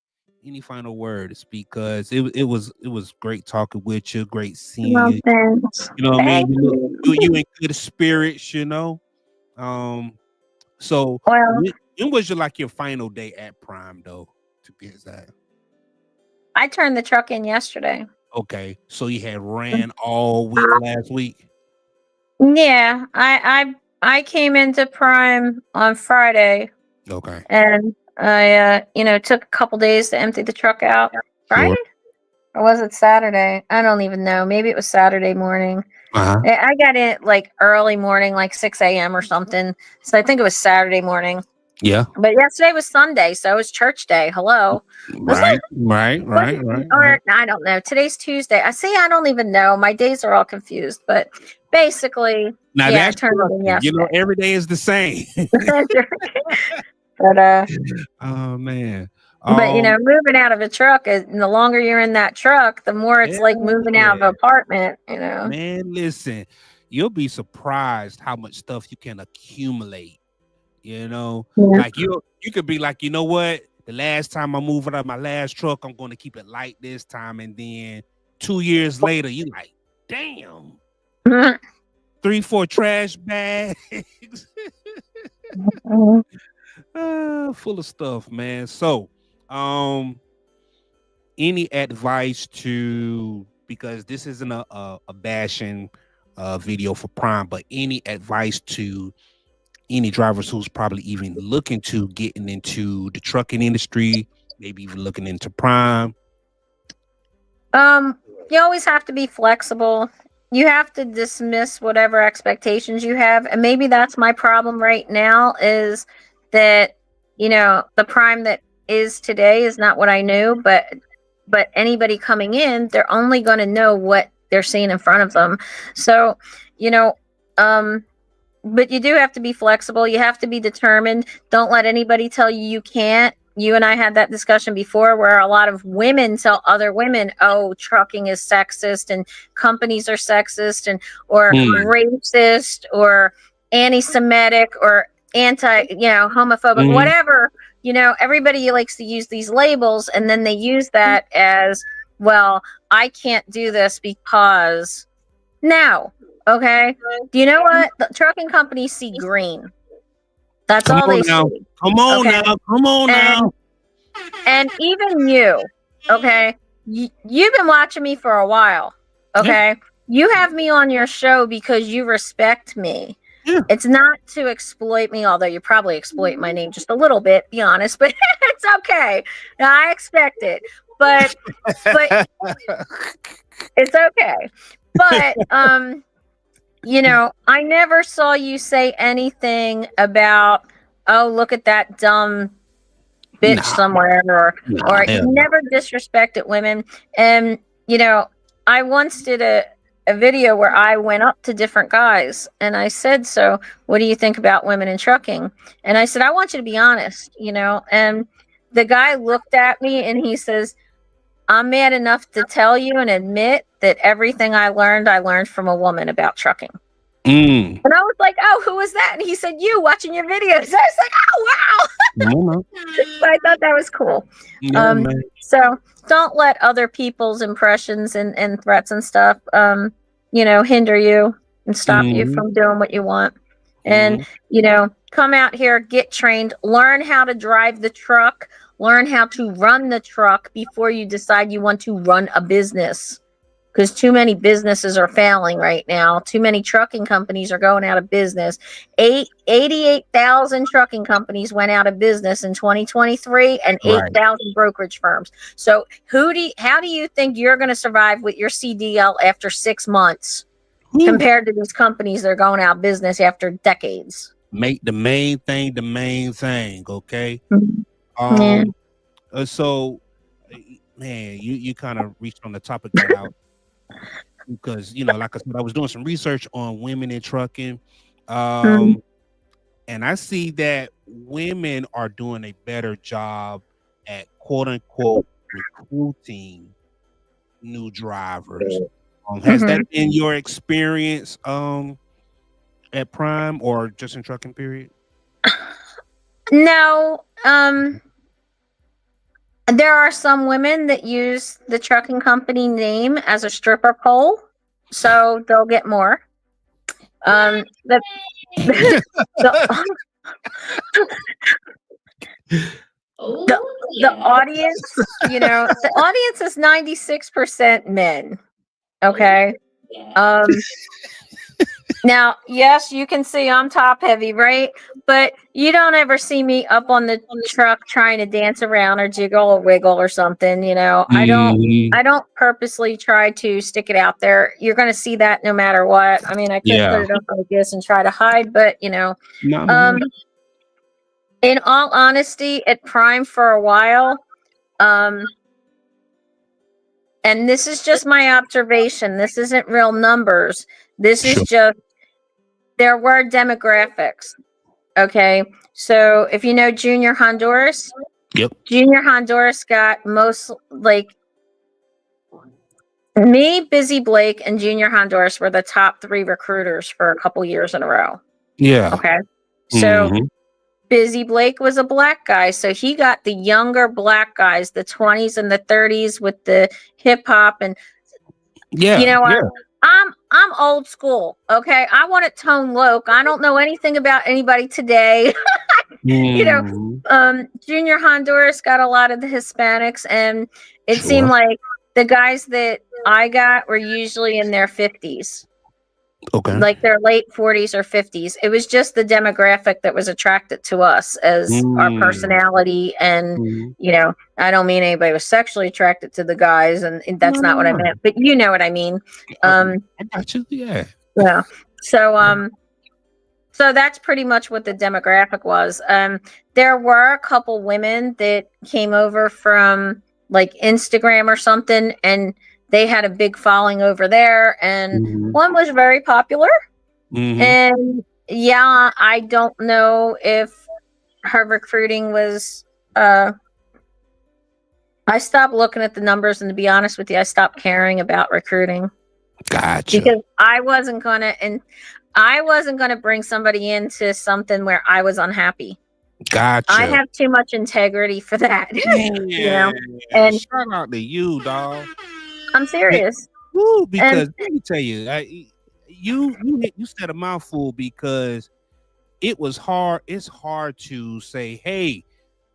Any final words? Because it was great talking with you, great seeing Well, you. thanks. You know what I mean? Thank You in good spirits, you know. So Well, when was your final day at Prime though? To be exact. I turned the truck in yesterday. Okay, so you had ran all week last week. Yeah, I came into Prime on Friday, Okay, and I took a couple days to empty the truck out. Friday? sure. Or was it Saturday? I don't even know. Maybe it was Saturday morning. Uh-huh. I got in like early morning, like 6 a.m. or something. So I think it was Saturday morning. Yeah. But yesterday was Sunday, so it was church day. Hello. Right. Or I don't know. Today's Tuesday. I don't even know. My days are all confused. But basically, Now yeah, I that's turned it in yesterday. every day is the same. But Oh man. But moving out of a truck, and the longer you're in that truck, the more it's like moving out of an apartment. Man, listen, you'll be surprised how much stuff you can accumulate. Like you could be like, you know what? The last time I moved out of my last truck, I'm going to keep it light this time, and then 2 years later, you like, damn, 3-4 trash bags. Full of stuff, man. So, any advice because this isn't a bashing video for Prime, but any advice to any drivers who's probably even looking to getting into the trucking industry, maybe even looking into Prime? You always have to be flexible. You have to dismiss whatever expectations you have, and maybe that's my problem right now, is that the Prime that is today is not what I knew, but anybody coming in, they're only going to know what they're seeing in front of them. So but you do have to be flexible. You have to be determined. Don't let anybody tell you you can't. You and I had that discussion before, where a lot of women tell other women, oh, trucking is sexist and companies are sexist or racist or anti-Semitic or homophobic, whatever. Everybody likes to use these labels, and then they use that as, well, I can't do this because now. Okay. Do you know what? The trucking companies see green. That's all they see. Come on now. Come on now. And even you, okay? You've been watching me for a while. Okay. Yeah. You have me on your show because you respect me. Yeah. It's not to exploit me, although you probably exploit my name just a little bit, be honest, but it's okay. I expect it. But it's okay. But I never saw you say anything about, oh, look at that dumb bitch somewhere, or you never disrespected women. And I once did a video where I went up to different guys and I said, so what do you think about women in trucking? And I said, I want you to be honest, and the guy looked at me and he says, I'm mad enough to tell you and admit that everything I learned from a woman about trucking. And I was like, oh, who was that? And he said, you, watching your videos. I was like, oh, wow. So I thought that was cool. Yeah, so don't let other people's impressions and threats and stuff, hinder you and stop you from doing what you want. And, come out here, get trained, learn how to drive the truck, learn how to run the truck before you decide you want to run a business. because too many businesses are failing right now. Too many trucking companies are going out of business. 88,000 trucking companies went out of business in 2023 and Right. 8,000 brokerage firms. So how do you think you're going to survive with your CDL after 6 months compared to these companies that are going out of business after decades? Make the main thing, okay? Yeah. So, man, you kind of reached on the topic that I because like I said, I was doing some research on women in trucking, and I see that women are doing a better job at quote unquote recruiting new drivers. Has that been your experience at Prime or just in trucking period? No. There are some women that use the trucking company name as a stripper pole, so they'll get more. The audience, the audience is 96% men. Okay. Now, yes, you can see I'm top heavy, right? But you don't ever see me up on the truck trying to dance around or jiggle or wiggle or something, I don't purposely try to stick it out there. You're going to see that no matter what. I mean, I could put it up like this and try to hide, but No. in all honesty, at Prime for a while, and this is just my observation. This isn't real numbers. This is just there were demographics. Okay. So if you know Junior Honduras, Junior Honduras got most me, Busy Blake, and Junior Honduras were the top 3 recruiters for a couple years in a row. Yeah. Okay. So Busy Blake was a black guy. So he got the younger black guys, the 20s and the 30s with the hip hop and I'm old school. Okay. I want it tone loc. I don't know anything about anybody today. Junior Honduras got a lot of the Hispanics, and it seemed like the guys that I got were usually in their 50s. Okay. Like their late 40s or 50s. It was just the demographic that was attracted to us as our personality. And, I don't mean anybody was sexually attracted to the guys, and that's not what I meant, but you know what I mean. I got you. Yeah. Yeah. So that's pretty much what the demographic was. There were a couple women that came over from like Instagram or something, and they had a big following over there, and one was very popular. And yeah, I don't know if her recruiting was I stopped looking at the numbers, and to be honest with you, I stopped caring about recruiting. Gotcha. Because I wasn't gonna bring somebody into something where I was unhappy. Gotcha. I have too much integrity for that. And shout out to you, dog. I'm serious. Because let me tell you, you said a mouthful, because it was hard. It's hard to say, hey,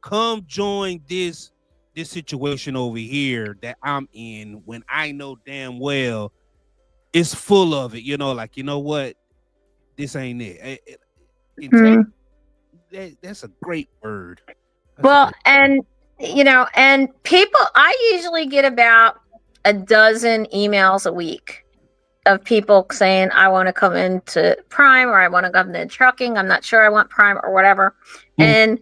come join this situation over here that I'm in, when I know damn well it's full of it. Like, you know what? This ain't it. That's a great word. And people, I usually get about a dozen emails a week of people saying, I want to come into Prime, or I want to come into trucking. I'm not sure I want Prime or whatever. And,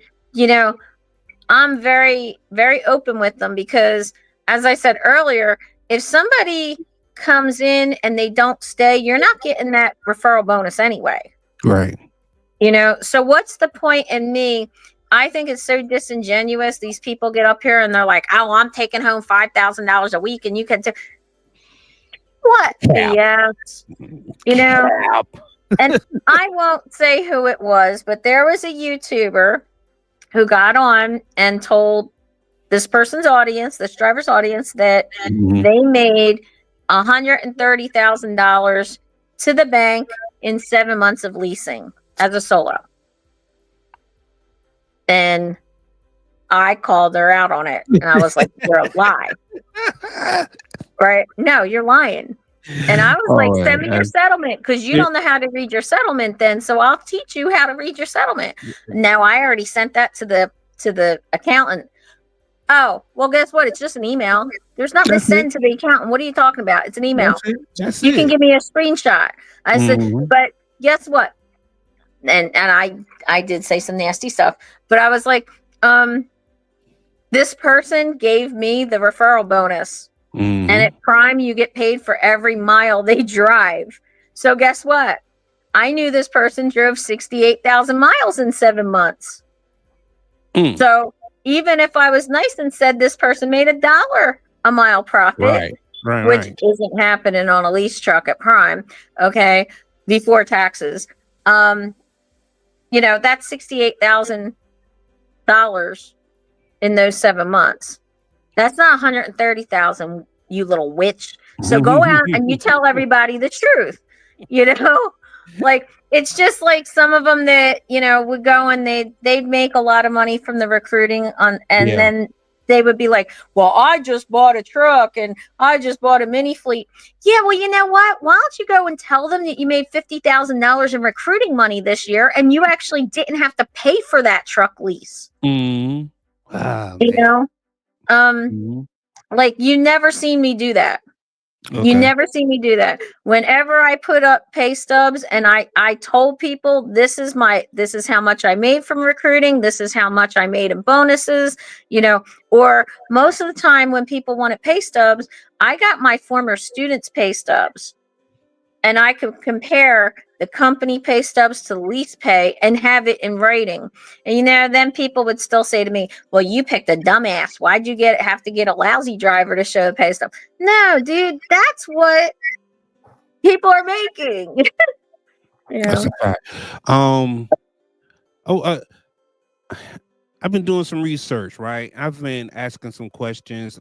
I'm very, very open with them, because as I said earlier, if somebody comes in and they don't stay, you're not getting that referral bonus anyway. Right. So what's the point in me? I think it's so disingenuous. These people get up here and they're like, oh, I'm taking home $5,000 a week, and you can say, what? Yes. And I won't say who it was, but there was a YouTuber who got on and told this person's audience, this driver's audience, that they made $130,000 to the bank in 7 months of leasing as a solo. And I called her out on it, and I was like, you're a lie. Right? No, you're lying. And I was like, Oh, send me your settlement because you it- don't know how to read your settlement then. So I'll teach you how to read your settlement. Now I already sent that to the accountant. Oh, well, guess what? It's just an email. There's nothing to that's it. send to the accountant. What are you talking about? It's an email. That's it. That's You can it. give me a screenshot. I said, Mhm. but guess what? And I did say some nasty stuff, but I was like, this person gave me the referral bonus. And Mhm. at Prime, you get paid for every mile they drive. So guess what? I knew this person drove 68,000 miles in 7 months. Mm. So even if I was nice and said this person made $1 a mile profit, which Right. isn't happening on a lease truck at Prime, okay, before taxes, that's $68,000 in those 7 months. That's not 130,000, you little witch. So go out and you tell everybody the truth. Like it's just like some of them that would go and they'd make a lot of money from the recruiting and Yeah. then they would be like, well, I just bought a truck and I just bought a mini fleet. Yeah, well, you know what? Why don't you go and tell them that you made $50,000 in recruiting money this year and you actually didn't have to pay for that truck lease? Mhm. Ah, You man. know, Mhm. like you never seen me do that. You Okay. never see me do that. Whenever I put up pay stubs and I told people this is how much I made from recruiting, this is how much I made in bonuses, or most of the time when people wanted pay stubs, I got my former students' pay stubs. And I could compare the company pay stubs to lease pay and have it in writing. And then people would still say to me, well, you picked a dumbass. Why'd you have to get a lousy driver to show the pay stub? No, dude, that's what people are making. That's a fact. Oh, I've been doing some research, right? I've been asking some questions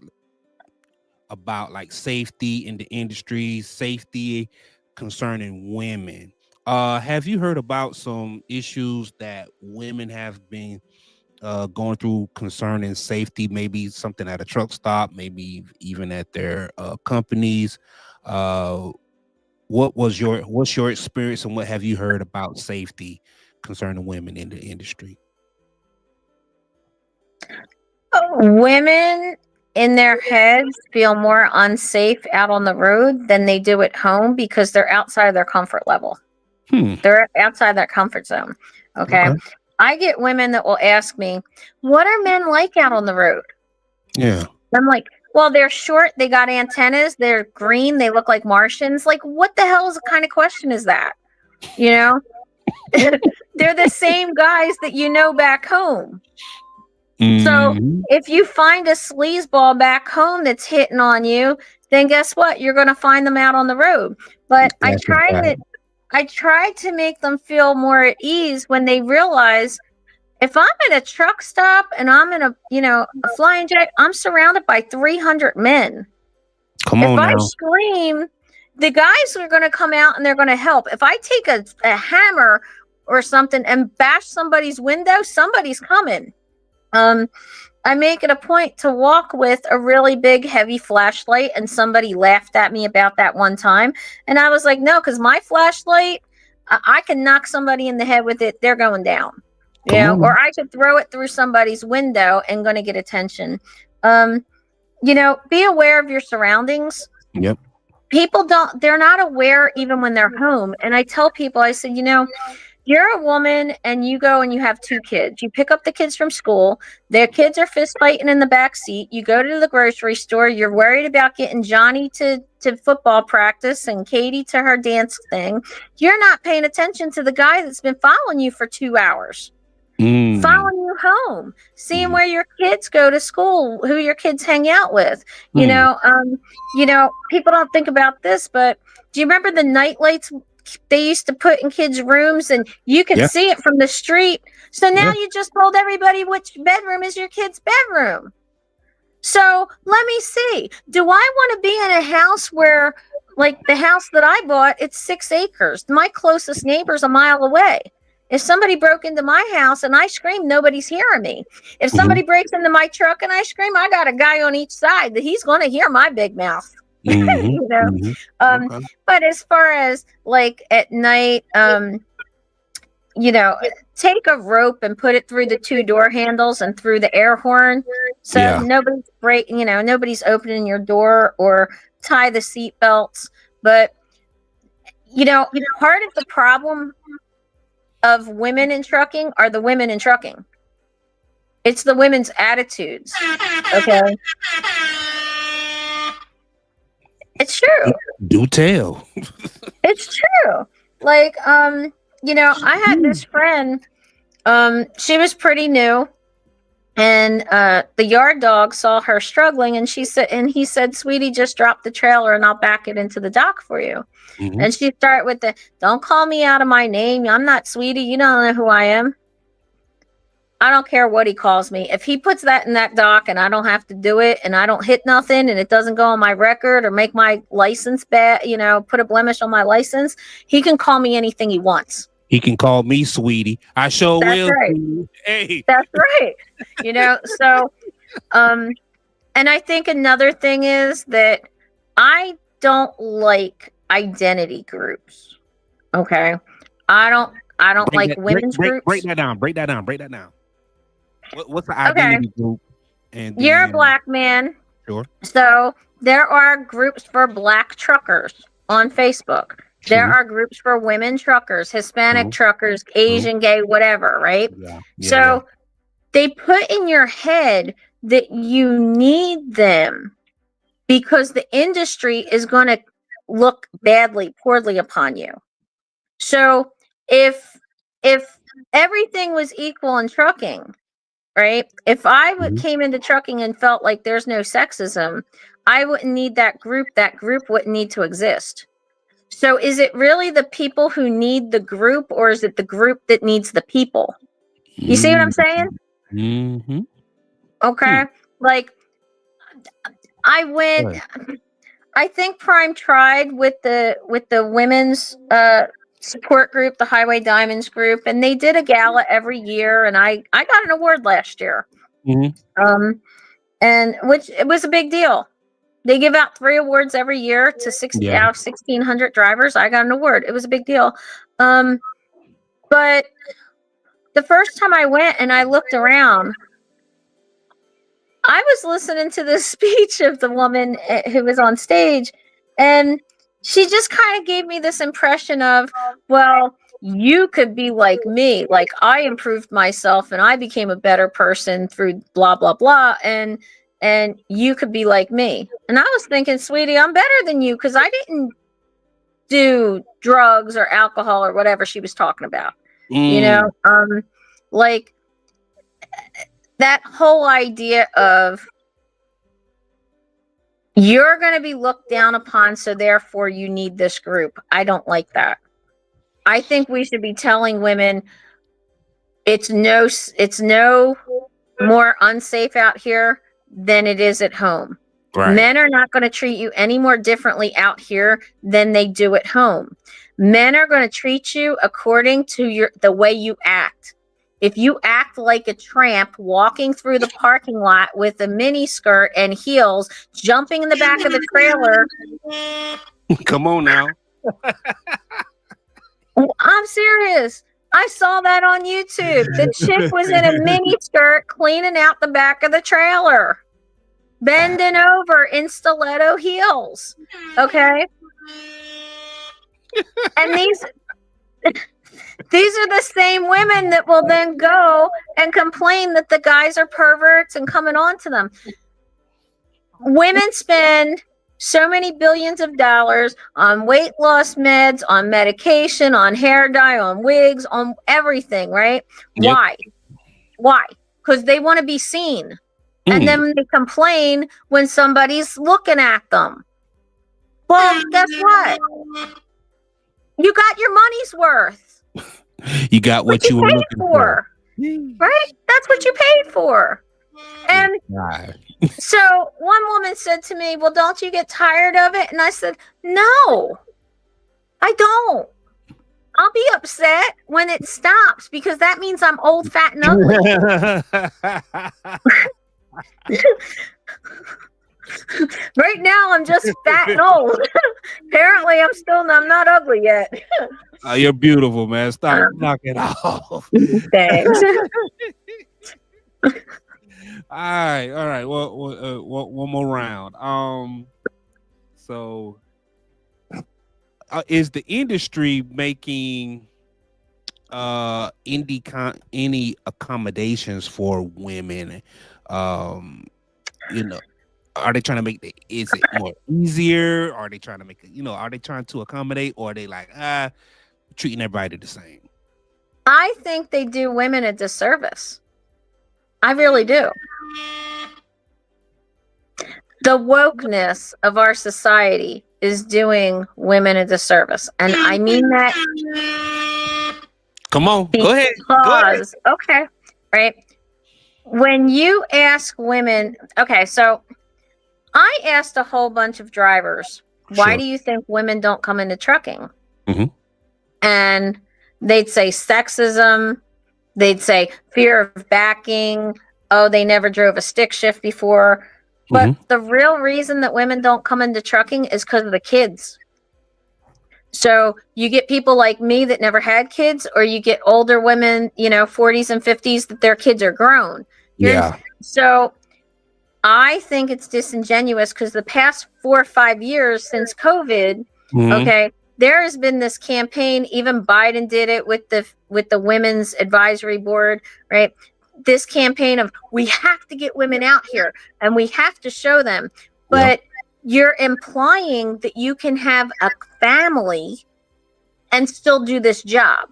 about like safety in the industry, safety concerning women. Have you heard about some issues that women have been going through concerning safety? Maybe something at a truck stop, maybe even at their companies. Uh, what's your experience and what have you heard about safety concerning women in the industry? Women in their heads feel more unsafe out on the road than they do at home because they're outside of their comfort level. Hmm. They're outside their comfort zone. Okay. Okay. I get women that will ask me, what are men like out on the road? Yeah. I'm like, well, they're short, they got antennas, they're green, they look like Martians. Like, what the hell kind of question is that? They're the same guys that back home. So Mhm. if you find a sleazeball back home that's hitting on you, then guess what? You're going to find them out on the road. But That's a fact. I try to make them feel more at ease when they realize if I'm at a truck stop and I'm in a flying jet, I'm surrounded by 300 men. Come If on I now. scream, the guys are going to come out and they're going to help. If I take a hammer or something and bash somebody's window, somebody's coming. I make it a point to walk with a really big, heavy flashlight, and somebody laughed at me about that one time. And I was like, no, because my flashlight, I can knock somebody in the head with it. They're going down, Come on or now. I could throw it through somebody's window and going to get attention. Be aware of your surroundings. Yep. People they're not aware even when they're home. And I tell people, I said, you're a woman and you go and you have 2 kids. You pick up the kids from school. Their kids are fist fighting in the back seat. You go to the grocery store. You're worried about getting Johnny to football practice and Katie to her dance thing. You're not paying attention to the guy that's been following you for 2 hours. Following you home, seeing where your kids go to school, who your kids hang out with. People don't think about this, but do you remember the night lights they used to put in kids' rooms and you could Yeah. see it from the street? So now Yeah. you just told everybody which bedroom is your kid's bedroom. So let me see. Do I want to be in a house where, like the house that I bought, it's 6 acres. My closest neighbor's a mile away. If somebody broke into my house and I scream, nobody's hearing me. If somebody breaks into my truck and I scream, I got a guy on each side that he's going to hear my big mouth. You know. Okay. But as far as like at night, you know, take a rope and put it through the two door handles and through the air horn, so Yeah. nobody's nobody's opening your door, or tie the seat belts. But part of the problem of women in trucking are the women in trucking. It's the women's attitudes. Okay. It's true. Do tell. It's true. Like, I had this friend, she was pretty new, and the yard dog saw her struggling, and he said, "Sweetie, just drop the trailer and I'll back it into the dock for you." Mhm. And she started with "Don't call me out of my name. I'm not Sweetie. You don't know who I am." I don't care what he calls me. If he puts that in that dock and I don't have to do it, and I don't hit nothing, and it doesn't go on my record or make my license bad, put a blemish on my license, he can call me anything he wants. He can call me Sweetie. I sure That's will. right. Hey. That's right. So, and I think another thing is that I don't like identity groups. Okay. I don't like women's groups. Break that down. Break that down. What's the identity group? And You're a black man. Sure. So there are groups for black truckers on Facebook. True. There are groups for women truckers, Hispanic truckers, Asian, gay, whatever, right? So they put in your head that you need them because the industry is going to look poorly upon you. So if everything was equal in trucking, right? If I came into trucking and felt like there's no sexism, I wouldn't need that group. That group wouldn't need to exist. So is it really the people who need the group, or is it the group that needs the people? You see what I'm saying? Mm-hmm. Okay. Like I think Prime tried with the women's support group, the Highway Diamonds group, and they did a gala every year, and I got an award last year. Mm-hmm. And which it was a big deal. They give out 3 awards every year to 60 out of 1,600 drivers. I got an award. It was a big deal. But the first time I went and I looked around, I was listening to the speech of the woman who was on stage, and she just kind of gave me this impression of, well, you could be like me. Like, I improved myself and I became a better person through blah, blah, blah. And you could be like me. And I was thinking, sweetie, I'm better than you because I didn't do drugs or alcohol or whatever she was talking about. Like that whole idea of you're going to be looked down upon, so therefore you need this group. I don't like that. I think we should be telling women it's no more unsafe out here than it is at home. Right. Men are not going to treat you any more differently out here than they do at home. Men are going to treat you according to the way you act. If you act like a tramp walking through the parking lot with a mini skirt and heels, jumping in the back of the trailer. Come on now. I'm serious. I saw that on YouTube. The chick was in a mini skirt cleaning out the back of the trailer, bending over in stiletto heels. Okay. And these are the same women that will then go and complain that the guys are perverts and coming on to them. Women spend so many billions of dollars on weight loss meds, on medication, on hair dye, on wigs, on everything, right? Yep. Why? Because they want to be seen. And then they complain when somebody's looking at them. Well, guess what? You got your money's worth. You got what you were looking for. Right? That's what you paid for. And so one woman said to me, well, don't you get tired of it? And I said, no, I don't. I'll be upset when it stops because that means I'm old, fat, and ugly. Right now, I'm just fat and old. Apparently, I'm not ugly yet. You're beautiful, man. Stop knocking off. Thanks. All right. One more round. So, is the industry making any accommodations for women? You know, are they trying to make is it more easier? Are they trying to make it, are they trying to accommodate, or are they like treating everybody the same? I think they do women a disservice. I really do. The wokeness of our society is doing women a disservice. And I mean that. Come on, go ahead. Because, okay, right. When you ask women, okay, so I asked a whole bunch of drivers, why do you think women don't come into trucking? Mm-hmm. And they'd say sexism. They'd say fear of backing. Oh, they never drove a stick shift before. But the real reason that women don't come into trucking is because of the kids. So you get people like me that never had kids, or you get older women, 40s and 50s, that their kids are grown. So I think it's disingenuous because the past 4 or 5 years since COVID, okay, there has been this campaign. Even Biden did it with the Women's Advisory Board, right? This campaign of we have to get women out here and we have to show them. But you're implying that you can have a family and still do this job.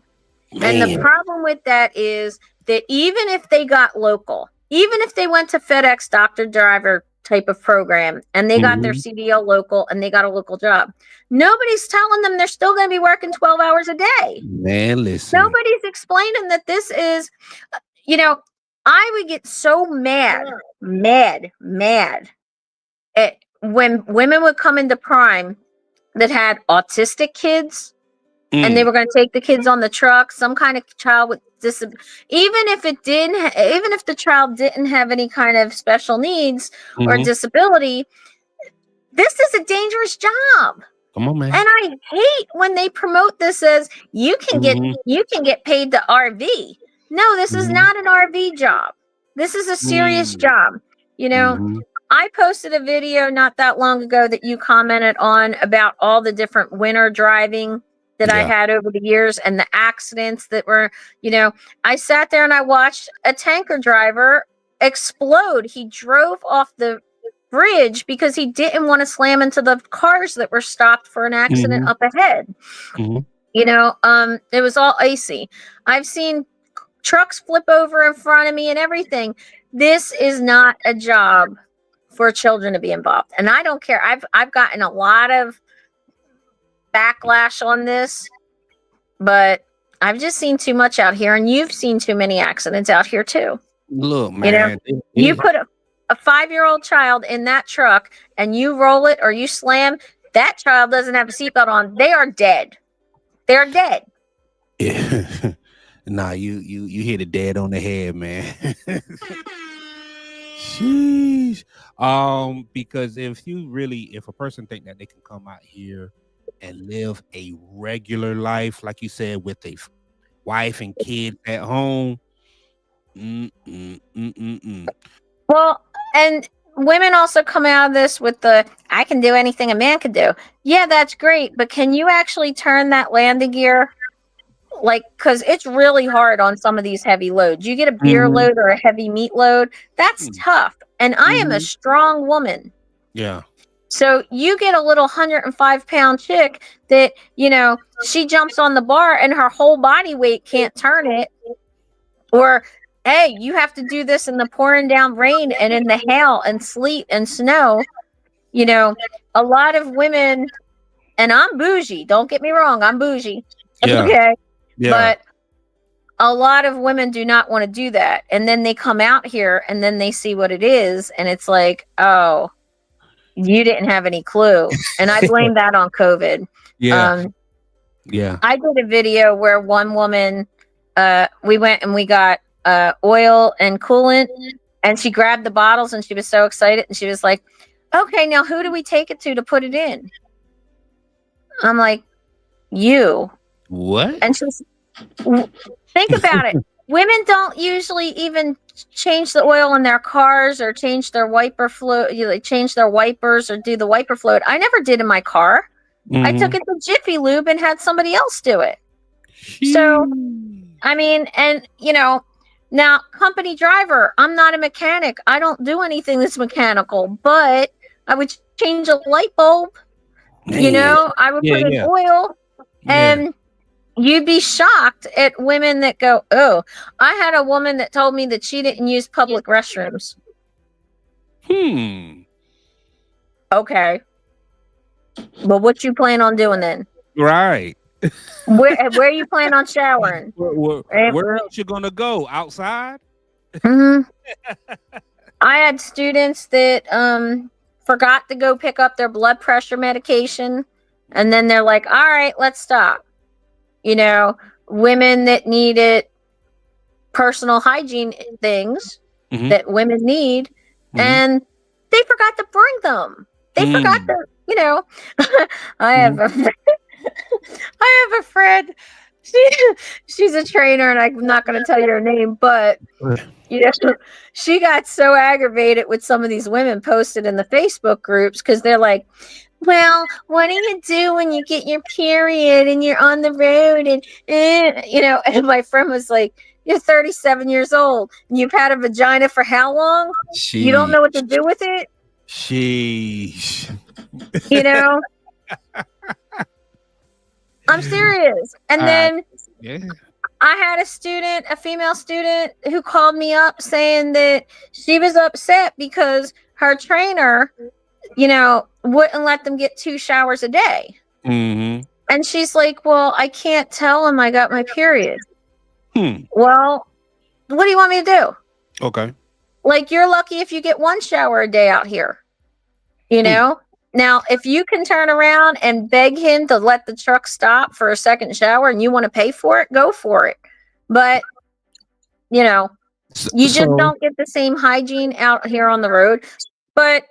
Man. And the problem with that is that even if they got local, even if they went to FedEx doctor driver type of program and they got their CDL local and they got a local job, nobody's telling them they're still going to be working 12 hours a day. Man, listen. Nobody's explaining that this is, I would get so mad at when women would come into Prime that had autistic kids and they were going to take the kids on the truck, some kind of child with disability. Even if the child didn't have any kind of special needs or disability, this is a dangerous job. Come on, man. And I hate when they promote this as you can get paid to RV. No, this is not an RV job. This is a serious job. I posted a video not that long ago that you commented on about all the different winter driving that I had over the years and the accidents that were, I sat there and I watched a tanker driver explode. He drove off the bridge because he didn't want to slam into the cars that were stopped for an accident up ahead. It was all icy. I've seen trucks flip over in front of me and everything. This is not a job for children to be involved. And I don't care. I've gotten a lot of backlash on this, but I've just seen too much out here, and you've seen too many accidents out here too. Look, man, you put a 5-year-old child in that truck and you roll it or you slam, that child doesn't have a seatbelt on. They are dead. They're dead. Yeah. Nah, you hit it dead on the head, man. Sheesh. Because if a person think that they can come out here and live a regular life, like you said, with a wife and kids at home. Well, and women also come out of this with I can do anything a man can do. Yeah, that's great. But can you actually turn that landing gear? Because it's really hard on some of these heavy loads. You get a beer load or a heavy meat load. That's tough. And I am a strong woman. Yeah. So you get a little 105-pound chick that, she jumps on the bar and her whole body weight can't turn it. Or, hey, you have to do this in the pouring down rain and in the hail and sleet and snow. A lot of women, and I'm bougie. Don't get me wrong. I'm bougie. Yeah. Okay. Yeah. But a lot of women do not want to do that. And then they come out here and then they see what it is. And it's like, oh, you didn't have any clue. And I blame that on COVID. Yeah. I did a video where one woman, we went and we got oil and coolant, and she grabbed the bottles and she was so excited. And she was like, okay, now who do we take it to put it in? I'm like, you. What? And she's, think about it. Women don't usually even change the oil in their cars or change their wiper fluid, change their wipers or do the wiper fluid. I never did in my car. I took it to Jiffy Lube and had somebody else do it. So, I mean, and now company driver, I'm not a mechanic. I don't do anything that's mechanical, but I would change a light bulb. I would put in oil, and you'd be shocked at women that go, oh, I had a woman that told me that she didn't use public restrooms. Okay. Well, what you plan on doing then? Right. Where you plan on showering? Where else you gonna go? Outside? I had students that forgot to go pick up their blood pressure medication, and then they're like, all right, let's stop. Women that needed personal hygiene things that women need, and they forgot to bring them. They forgot to, I have a friend. She's a trainer, and I'm not going to tell you her name, but she got so aggravated with some of these women posted in the Facebook groups because they're like, well, what do you do when you get your period and you're on the road? And my friend was like, you're 37 years old and you've had a vagina for how long? You don't know what to do with it? Sheesh. I'm serious. And then I had a female student who called me up saying that she was upset because her trainer, wouldn't let them get 2 showers a day. And she's like, well, I can't tell him I got my period. Well, what do you want me to do? Okay. Like, you're lucky if you get 1 shower a day out here. Now, if you can turn around and beg him to let the truck stop for a second shower and you want to pay for it, go for it. But, you just don't get the same hygiene out here on the road. But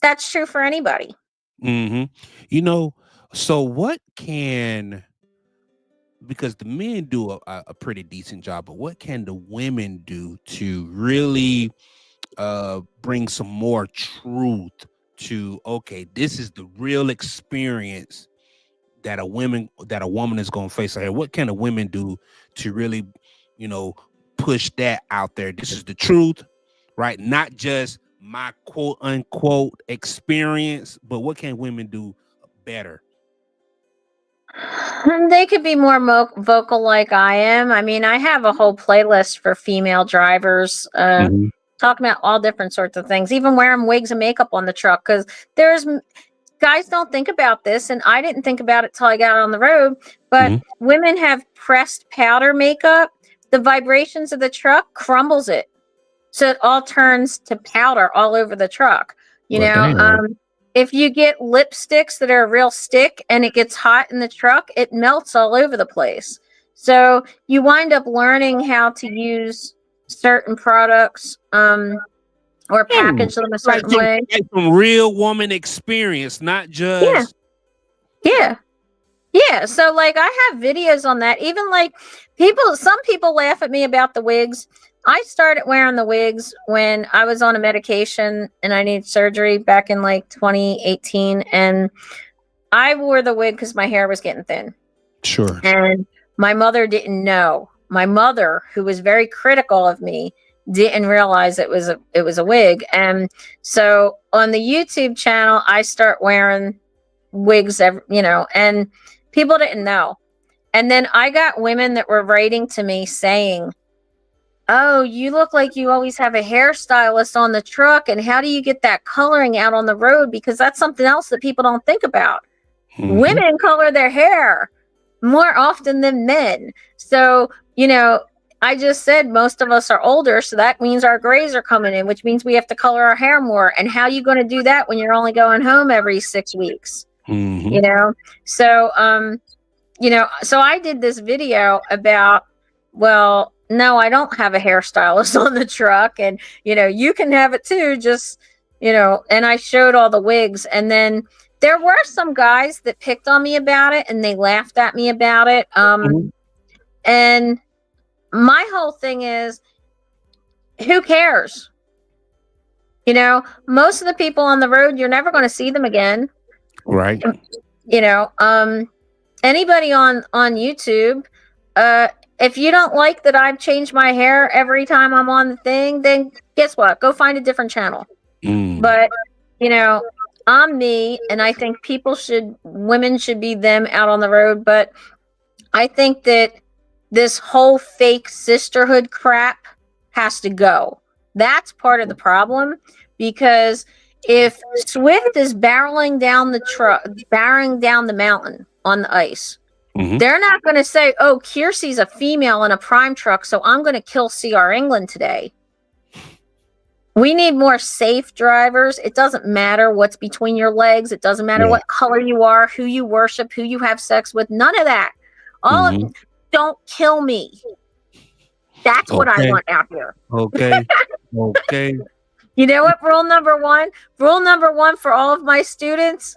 that's true for anybody. So what because the men do a pretty decent job, but what can the women do to really bring some more truth to, okay, this is the real experience that a woman is going to face? What can the women do to really, push that out there? This is the truth, right? Not just my quote unquote experience, but what can women do better? They could be more vocal like I am. I mean, I have a whole playlist for female drivers, talking about all different sorts of things, even wearing wigs and makeup on the truck, because guys don't think about this, and I didn't think about it till I got on the road, but women have pressed powder makeup. The vibrations of the truck crumbles it. So it all turns to powder all over the truck. If you get lipsticks that are real stick and it gets hot in the truck, it melts all over the place. So you wind up learning how to use certain products or package them a certain way. Like some real woman experience, not just. Yeah. So like I have videos on that. Even like some people laugh at me about the wigs. I started wearing the wigs when I was on a medication and I needed surgery back in like 2018. And I wore the wig because my hair was getting thin. Sure. And my mother didn't know. My mother, who was very critical of me, didn't realize it was a wig. And so on the YouTube channel, I start wearing wigs, and people didn't know. And then I got women that were writing to me saying, oh, you look like you always have a hairstylist on the truck. And how do you get that coloring out on the road? Because that's something else that people don't think about. Women color their hair more often than men. So, I just said most of us are older. So that means our grays are coming in, which means we have to color our hair more. And how are you going to do that when you're only going home every 6 weeks? So, so I did this video about, well, no, I don't have a hairstylist on the truck. And, you can have it too. Just, and I showed all the wigs, and then there were some guys that picked on me about it and they laughed at me about it. Mhm. And my whole thing is, who cares? Most of the people on the road, you're never going to see them again. Right. Anybody on YouTube, if you don't like that I've changed my hair every time I'm on the thing, then guess what? Go find a different channel. Mm. But I'm me, and I think women should be them out on the road. But I think that this whole fake sisterhood crap has to go. That's part of the problem, because if Swift is barreling down the mountain on the ice, Mhm. they're not going to say, "Oh, Kearsey's a female in a prime truck, so I'm going to kill CR England today." We need more safe drivers. It doesn't matter what's between your legs. It doesn't matter Yeah. what color you are, who you worship, who you have sex with. None of that. Mhm. Don't kill me. That's what I Okay. want out here. Okay. Okay. You know what? Rule number one for all of my students: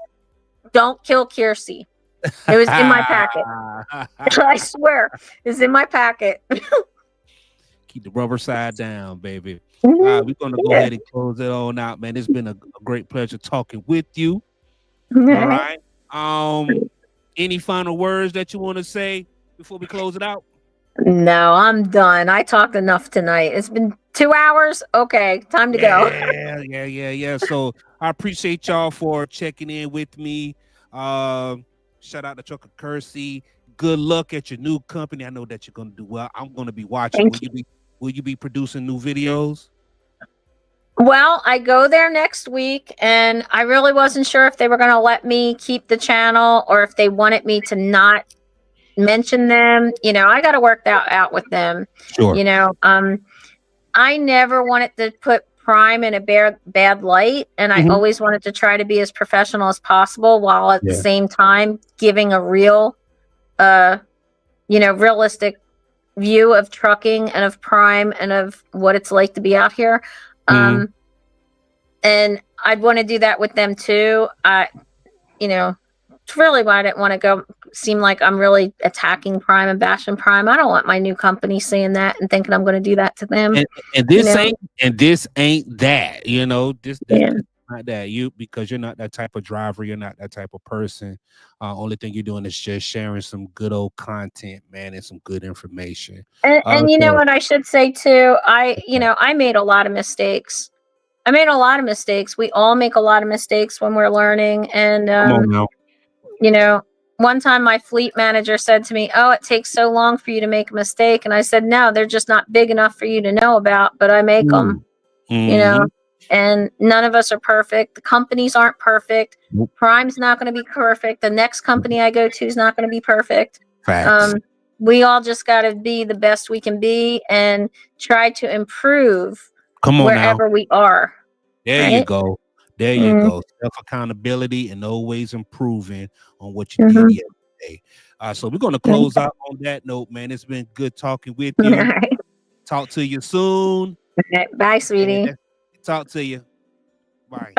don't kill Kearsey. It was in my packet. I swear, it's in my packet. Keep the rubber side down, baby. Mhm. We're gonna go ahead and close it on out, man. It's been a great pleasure talking with you. All All right. Any final words that you want to say before we close it out? No, I'm done. I talked enough tonight. It's been 2 hours. Okay, time to go. Yeah. So I appreciate y'all for checking in with me. Shout out to Trucker Kearsey. Good luck at your new company. I know that you're gonna do well. I'm gonna be watching. Will you be producing new videos? Well, I go there next week, and I really wasn't sure if they were going to let me keep the channel or if they wanted me to not mention them. I got to work that out with them. Sure. I never wanted to put Prime in a bad light, and I always wanted to try to be as professional as possible, while at the same time giving a real, realistic view of trucking and of Prime and of what it's like to be out here. And I'd want to do that with them too. It's really why I didn't want to go seem like I'm really attacking Prime and bashing Prime. I don't want my new company saying that and thinking I'm going to do that to them. And this ain't that. This Yeah. not that, because you're not that type of driver. You're not that type of person. Only thing you're doing is just sharing some good old content, man, and some good information. And you know what I should say too? I made a lot of mistakes. We all make a lot of mistakes when we're learning. And Come on now. one time my fleet manager said to me, "Oh, it takes so long for you to make a mistake." And I said, "No, they're just not big enough for you to know about, but I make them." And none of us are perfect. The companies aren't perfect. Nope. Prime's not going to be perfect. The next company I go to is not going to be perfect. Facts. We all just got to be the best we can be and try to improve wherever we are. There right? you go. There you go. Self accountability and always improving on what you did yesterday. So we're gonna close out on that note, man. It's been good talking with you. Right. Talk to you soon. Bye, sweetie. Talk to you. Bye. Bye.